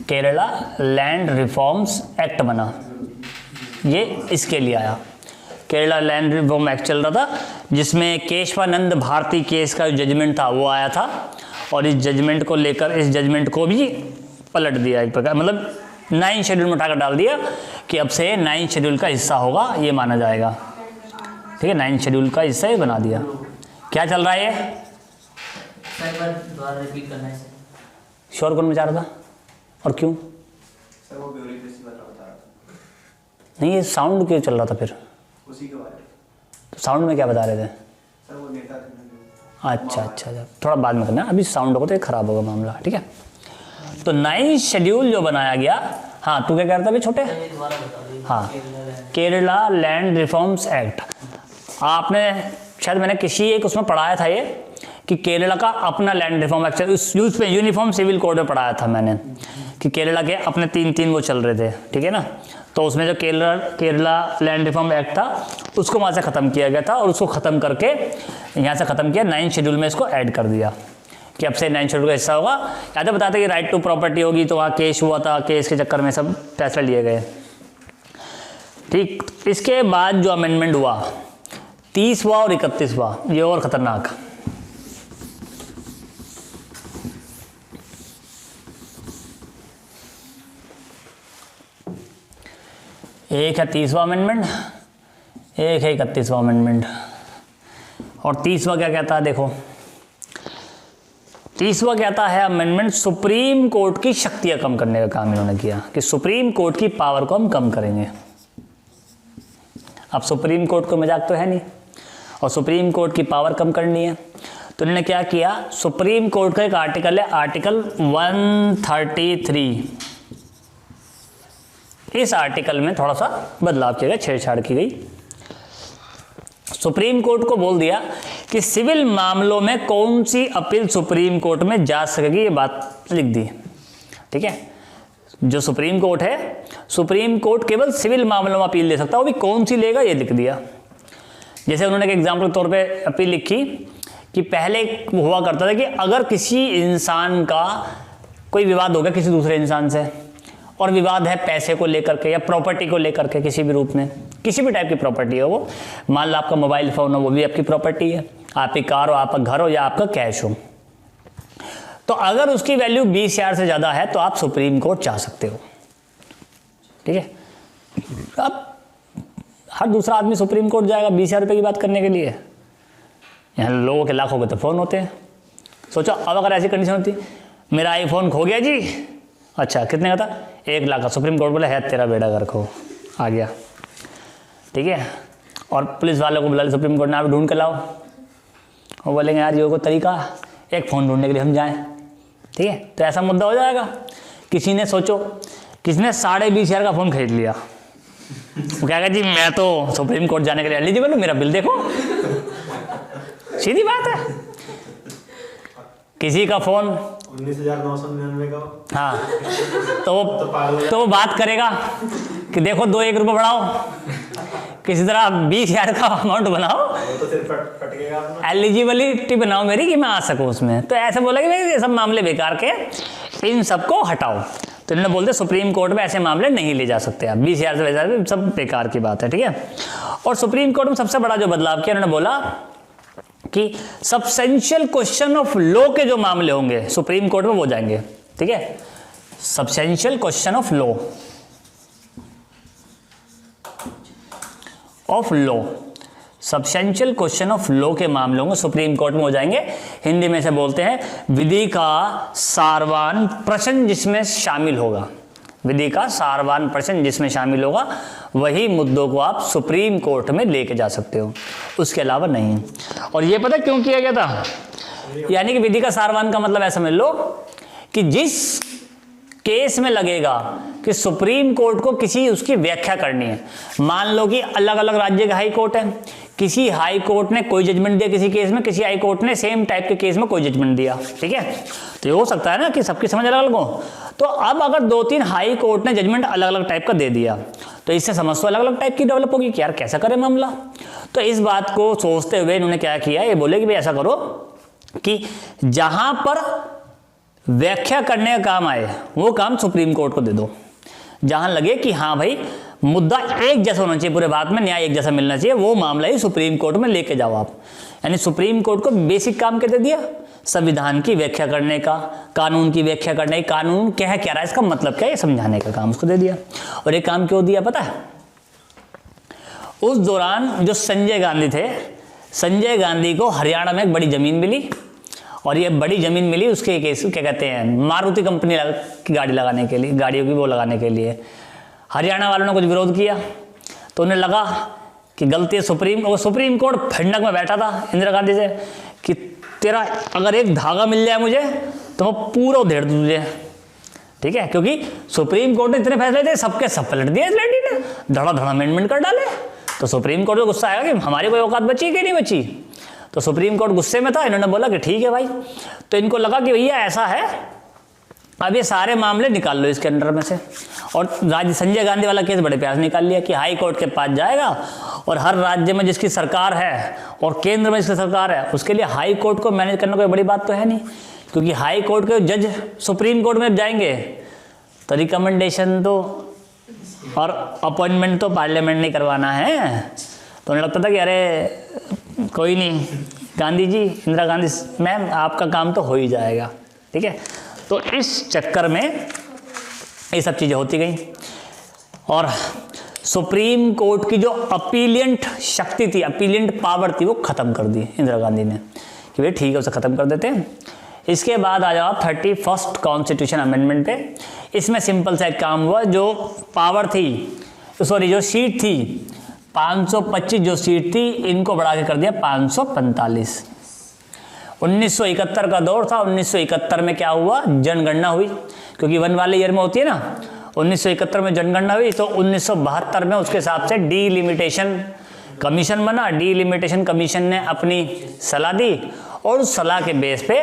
S2: Kerala land reforms act बना, ये इसके लिए आया। केरला लैंड रिफॉर्म एक्ट चल रहा था जिसमें केशवानंद भारती केस का जो जजमेंट था वो आया था, और इस जजमेंट को लेकर इस जजमेंट को भी पलट दिया एक प्रकार, मतलब 9 शेड्यूल में उठाकर डाल दिया कि अब से 9 शेड्यूल का हिस्सा होगा, ये माना जाएगा। ठीक है, 9 शेड्यूल का हिस्सा ही बना दिया। क्या चल रहा है ये?
S3: रिपीट करना है
S2: शोर कौन मचा रहा था और क्यों?
S4: सर वो ब्यूरोक्रेसी वाला बता रहा था।
S2: नहीं, ये साउंड क्यों चल रहा था फिर?
S4: उसी के बारे में।
S2: तो साउंड में क्या बता रहे थे?
S4: सर वो नेता थे।
S2: अच्छा, थोड़ा बाद में करना, अभी साउंड होगा तो खराब होगा मामला। ठीक है, तो 9 शेड्यूल जो बनाया गया, हाँ तू क्या कह रहा था अभी छोटे? हाँ, केरला लैंड रिफॉर्म्स एक्ट, आपने शायद मैंने किसी एक उसमें पढ़ाया था ये कि केरला का अपना लैंड रिफॉर्म एक्ट, उस यूज पे यूनिफॉर्म सिविल कोड में पढ़ाया था मैंने कि केरला के अपने 3 वो चल रहे थे। ठीक है ना, तो उसमें जो केरला लैंड रिफॉर्म एक्ट था उसको वहाँ से ख़त्म किया गया था, और उसको ख़त्म करके यहाँ से ख़त्म किया, 9 शेड्यूल में इसको ऐड कर दिया कि अब से 9 शेड्यूल का हिस्सा होगा। या तो बताते कि राइट टू प्रॉपर्टी होगी, तो वहाँ केस हुआ था, केस के चक्कर में सब फैसले लिए गए। ठीक, इसके बाद जो अमेंडमेंट हुआ 30वां और 31वां, ये और ख़तरनाक। एक है 30वां अमेंडमेंट, एक है 31वां अमेंडमेंट। और 30वां क्या कहता है देखो, 30वां कहता है अमेंडमेंट सुप्रीम कोर्ट की शक्तियां कम करने का काम इन्होंने किया कि सुप्रीम कोर्ट की पावर को हम कम करेंगे। अब सुप्रीम कोर्ट को मजाक तो है नहीं, और सुप्रीम कोर्ट की पावर कम करनी है, तो इन्होंने क्या किया, सुप्रीम कोर्ट का एक आर्टिकल है, आर्टिकल 133, इस आर्टिकल में थोड़ा सा बदलाव किया गया, छेड़छाड़ की गई। सुप्रीम कोर्ट को बोल दिया कि सिविल मामलों में कौन सी अपील सुप्रीम कोर्ट में जा सकेगी, ये बात लिख दी। ठीक है, जो सुप्रीम कोर्ट है, सुप्रीम कोर्ट केवल सिविल मामलों में अपील ले सकता है, वो भी कौन सी लेगा ये लिख दिया। जैसे उन्होंने एक एग्जाम्पल के तौर पे अपील लिखी कि पहले हुआ करता था कि अगर किसी इंसान का कोई विवाद हो गया किसी दूसरे इंसान से, और विवाद है पैसे को लेकर के या प्रॉपर्टी को लेकर के, किसी भी रूप में, किसी भी टाइप की प्रॉपर्टी हो, वो मान लो आपका मोबाइल फ़ोन हो, वो भी आपकी प्रॉपर्टी है, आपकी कार हो, आपका घर हो या आपका कैश हो, तो अगर उसकी वैल्यू 20,000 से ज़्यादा है तो आप सुप्रीम कोर्ट जा सकते हो। ठीक है, अब हर दूसरा आदमी सुप्रीम कोर्ट जाएगा 20,000 रुपये की बात करने के लिए? यहाँ लोगों के लाखों के तो फ़ोन होते हैं। सोचो अब अगर ऐसी कंडीशन होती, मेरा आईफोन खो गया जी, अच्छा कितने का था? 1 लाख का। सुप्रीम कोर्ट बोला है तेरा बेड़ा घर को आ गया, ठीक है। और पुलिस वालों को बुला लिया सुप्रीम कोर्ट ने, आप ढूंढ के लाओ। वो बोलेंगे यार ये को तरीका, एक फ़ोन ढूंढने के लिए हम जाएं, ठीक है। तो ऐसा मुद्दा हो जाएगा। किसी ने सोचो, किसी ने 20,500 का फ़ोन खरीद लिया, वो कहेगा जी मैं तो सुप्रीम कोर्ट जाने के लिए एलिजिबल हूँ, मेरा बिल देखो। सीधी बात है। किसी का फ़ोन
S4: 19,999 का,
S2: हाँ, तो वो बात करेगा कि देखो 2-1 रुपये बढ़ाओ, किसी तरह 20,000 का अमाउंट बनाओ,
S4: तो फिर फटकेगा अपना।
S2: एलिजिबिलिटी बनाओ मेरी कि मैं आ सकूं उसमें। तो ऐसे बोला कि भाई ये सब मामले बेकार के, इन सबको हटाओ। तो इन्होंने बोलते सुप्रीम कोर्ट में ऐसे मामले नहीं ले जा सकते आप, 20,000 से ज़्यादा सब बेकार की बात है, ठीक है। और सुप्रीम कोर्ट में सबसे बड़ा जो बदलाव किया, उन्होंने बोला कि सब्सटेंशियल क्वेश्चन ऑफ लॉ के जो मामले होंगे सुप्रीम कोर्ट में वो जाएंगे, ठीक है। Substantial question of law substantial question of law के मामले होंगे सुप्रीम कोर्ट में हो जाएंगे। हिंदी में से बोलते हैं विधि का सारवान प्रश्न जिसमें शामिल होगा, विधि का सारवान प्रश्न जिसमें शामिल होगा, वही मुद्दों को आप सुप्रीम कोर्ट में लेके जा सकते हो, उसके अलावा नहीं। और ये पता क्यों किया गया था? यानी कि विधि का सारवान का मतलब ऐसा समझ लो कि जिस केस में लगेगा कि सुप्रीम कोर्ट को किसी उसकी व्याख्या करनी है, मान लो कि अलग अलग राज्य के हाई कोर्ट है, किसी हाई कोर्ट ने कोई जजमेंट दिया किसी केस में, किसी हाई कोर्ट ने सेम टाइप के केस में कोई जजमेंट दिया, ठीक है। तो ये हो सकता है ना कि सबकी समझ अलग अलग हो। तो अब अगर 2-3 हाई कोर्ट ने जजमेंट अलग अलग टाइप का दे दिया, तो इससे समझ तो अलग अलग टाइप की डेवलप होगी कि यार कैसा करे मामला। तो इस बात को सोचते हुए इन्होंने क्या किया, ये बोले कि भाई ऐसा करो कि जहां पर व्याख्या करने का काम आए वो काम सुप्रीम कोर्ट को दे दो। जहां लगे कि हाँ भाई मुद्दा एक जैसा होना चाहिए, पूरे बात में न्याय एक जैसा मिलना चाहिए, वो मामला ही सुप्रीम कोर्ट में लेके जाओ आप। यानी सुप्रीम कोर्ट को बेसिक काम क्या दे दिया? संविधान की व्याख्या करने का, कानून की व्याख्या करने, कानून क्या है, क्या रहा है, इसका मतलब क्या है, ये समझाने का काम उसको दे दिया। और ये काम क्यों दिया पता है? उस दौरान जो संजय गांधी थे, संजय गांधी को हरियाणा में एक बड़ी जमीन मिली, और ये बड़ी जमीन मिली उसके केस क्या कहते हैं, मारुति कंपनी की गाड़ी लगाने के लिए, गाड़ियों की वो लगाने के लिए। हरियाणा वालों ने कुछ विरोध किया, तो उन्हें लगा कि गलती है सुप्रीम कोर्ट ठंडक में बैठा था इंदिरा गांधी से कि तेरा अगर एक धागा मिल जाए मुझे तो मैं पूरा उधेड़ दूँ तुझे, ठीक है। क्योंकि सुप्रीम कोर्ट ने इतने फैसले थे, सबके सब पलट दिए इस लड़की ने, धड़ा अमेंडमेंट कर डाले। तो सुप्रीम कोर्ट को गुस्सा आएगा कि हमारी कोई औकात बची कि नहीं बची। तो सुप्रीम कोर्ट गुस्से में था, इन्होंने बोला कि ठीक है भाई। तो इनको लगा कि भैया ऐसा है, अब ये सारे मामले निकाल लो इसके अंडर में से। और संजय गांधी वाला केस बड़े प्यार से निकाल लिया कि हाई कोर्ट के पास जाएगा, और हर राज्य में जिसकी सरकार है और केंद्र में जिसकी सरकार है उसके लिए हाई कोर्ट को मैनेज करना कोई बड़ी बात तो है नहीं, क्योंकि हाई कोर्ट के जज सुप्रीम कोर्ट में जाएंगे तो रिकमेंडेशन तो और अपॉइंटमेंट तो पार्लियामेंट नहीं करवाना है। तो उन्हें लगता था कि अरे कोई नहीं, गांधी जी, इंदिरा गांधी मैम, आपका काम तो हो ही जाएगा, ठीक है। तो इस चक्कर में ये सब चीज़ें होती गई, और सुप्रीम कोर्ट की जो अपीलियंट शक्ति थी, अपीलियंट पावर थी, वो ख़त्म कर दी इंदिरा गांधी ने कि भाई ठीक है उसे ख़त्म कर देते हैं। इसके बाद आ जाओ 31st कॉन्स्टिट्यूशन अमेंडमेंट पे। इसमें सिंपल सा एक काम हुआ, जो पावर थी, सॉरी जो सीट थी 525 जो सीट थी, इनको बढ़ा के कर दिया 545। 1971 का दौर था, 1971 में क्या हुआ, जनगणना हुई, क्योंकि 1 वाले ईयर में होती है ना। 1971 में जनगणना हुई, तो 1972 में उसके हिसाब से डीलिमिटेशन कमीशन बना। डीलिमिटेशन कमीशन ने अपनी सलाह दी, और उस सलाह के बेस पे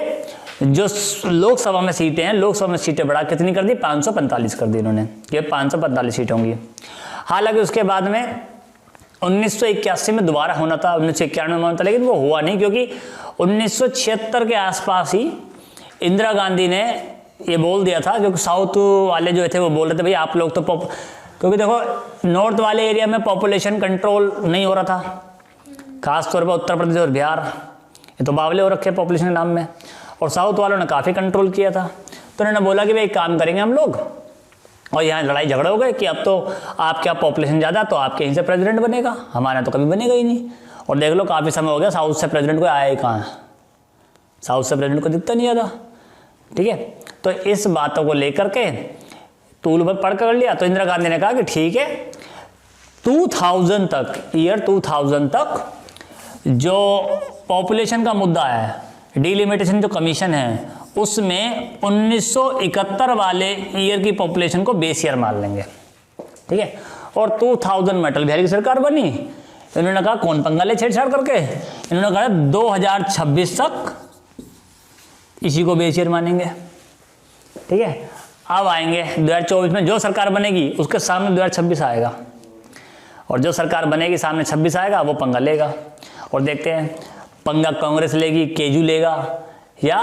S2: जो लोकसभा में सीटें हैं, लोकसभा में सीटें बढ़ा कितनी कर दी, 545 कर दी इन्होंने, ये 545 सीटें होंगी। हालांकि उसके बाद में 1981 में दोबारा होना था, 1991 में होना था, लेकिन वो हुआ नहीं, क्योंकि 1976 के आसपास ही इंदिरा गांधी ने ये बोल दिया था, क्योंकि साउथ वाले जो थे वो बोल रहे थे भाई आप लोग तो क्योंकि देखो नॉर्थ वाले एरिया में पॉपुलेशन कंट्रोल नहीं हो रहा था, खासतौर पर उत्तर प्रदेश और बिहार, ये तो बावले हो रखे पॉपुलेशन के नाम में, और साउथ वालों ने काफ़ी कंट्रोल किया था। तो उन्होंने बोला कि भाई काम करेंगे हम लोग, और यहाँ लड़ाई झगड़े हो गए कि अब तो आपके यहाँ पॉपुलेशन ज़्यादा, तो आपके यहीं से प्रेसिडेंट बनेगा, हमारे तो कभी बनेगा ही नहीं। और देख लो काफ़ी समय हो गया, साउथ से प्रेसिडेंट को आया ही कहाँ है, साउथ से प्रेसिडेंट को दिखता नहीं आता, ठीक है। तो इस बातों को लेकर के टूल पर पढ़ कर लिया। तो इंदिरा गांधी ने कहा कि ठीक है, 2000 तक, ईयर 2000 तक जो पॉपुलेशन का मुद्दा है, डिलिमिटेशन जो कमीशन है, उसमें 1971 वाले ईयर की पॉपुलेशन को बेस ईयर मान लेंगे, ठीक है। और 2000 में अटल बिहारी की सरकार बनी। इन्होंने कहा कौन पंगा ले छेड़छाड़ करके, इन्होंने कहा 2026 तक इसी को बेस ईयर मानेंगे, ठीक है। अब आएंगे 2024 में जो सरकार बनेगी उसके सामने 2026 आएगा, और जो सरकार बनेगी सामने 26 आएगा, वो पंगा लेगा। और देखते हैं पंगा कांग्रेस लेगी, केजू लेगा या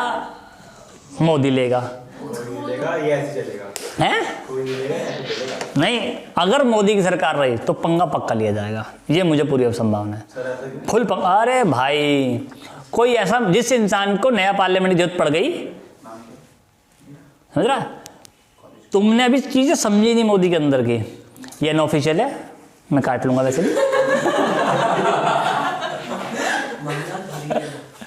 S2: मोदी लेगा,
S4: ये ऐसे चलेगा,
S2: हैं?
S4: कोई नहीं लेगा, ऐसे चलेगा।
S2: नहीं, अगर मोदी की सरकार रही तो पंगा पक्का लिया जाएगा, ये मुझे पूरी संभावना है।
S4: सर ऐसा क्यों?
S2: फुल पंगा। अरे भाई, कोई ऐसा जिस इंसान को नया पार्लियामेंट की जरूरत पड़ गई, समझ रहा, तुमने अभी चीजें समझी नहीं मोदी के अंदर की। ये अनऑफिशियल है, मैं काट लूंगा वैसे भी।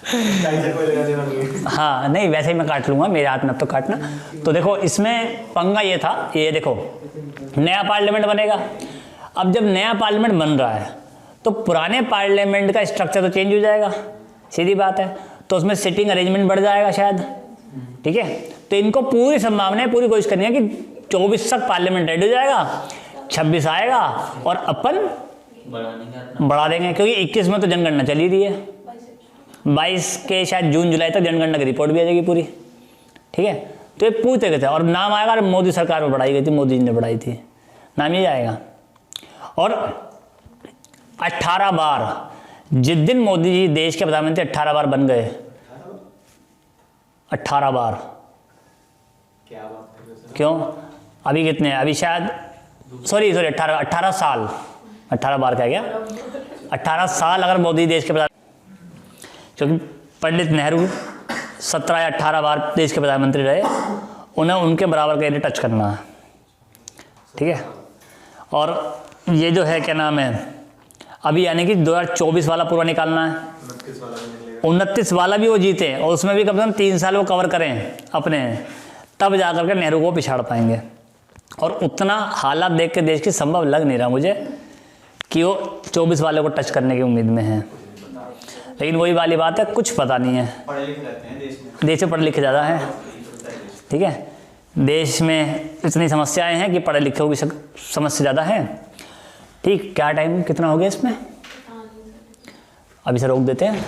S4: कोई लेना देना नहीं है।
S2: हाँ नहीं, वैसे ही मैं काट लूंगा, मेरे हाथ में अब तो काटना। तो देखो इसमें पंगा ये था, ये देखो नया पार्लियामेंट बनेगा। अब जब नया पार्लियामेंट बन रहा है तो पुराने पार्लियामेंट का स्ट्रक्चर तो चेंज हो जाएगा, सीधी बात है। तो उसमें सिटिंग अरेंजमेंट बढ़ जाएगा शायद, ठीक है। तो इनको पूरी संभावना है, पूरी कोशिश करनी है कि 24 तक पार्लियामेंट रेडी हो जाएगा, 26 आएगा और अपन बढ़ा देंगे, क्योंकि 21 में तो जनगणना चली रही है, 22 के शायद जून जुलाई तक जनगणना की रिपोर्ट भी आ जाएगी पूरी, ठीक है। तो ये पूछते गए थे और नाम आएगा, मोदी सरकार में बढ़ाई गई थी, मोदी जी ने बढ़ाई थी, नाम ही आएगा। और 18 बार, जिस दिन मोदी जी देश के प्रधानमंत्री 18 बार बन गए, 18 बार,
S4: क्या बात कर रहे हो सर?
S2: क्यों अभी कितने, अभी शायद सॉरी 18 साल, 18 बार क्या गया, 18 साल अगर मोदी देश के प्रधान, क्योंकि पंडित नेहरू 17 या 18 बार देश के प्रधानमंत्री रहे, उन्हें उनके बराबर का एरिया टच करना है, ठीक है। और ये जो है क्या नाम है, अभी यानी कि 2024 वाला पूरा निकालना है, 29 वाला भी वो जीते और उसमें भी कम से कम 3 साल वो कवर करें अपने, तब जाकर के नेहरू को पिछाड़ पाएंगे। और उतना हालात देख के देश की संभव लग नहीं रहा मुझे कि वो 24 वाले को टच करने की उम्मीद में है। लेकिन वही वाली बात है, कुछ पता नहीं है,
S4: पढ़े लिखे रहते हैं
S2: देश में पढ़े लिखे ज़्यादा हैं, ठीक है। देश में इतनी समस्याएं हैं कि पढ़े लिखे की समस्या ज़्यादा है, ठीक। क्या टाइम कितना हो गया इसमें, अभी से रोक देते हैं।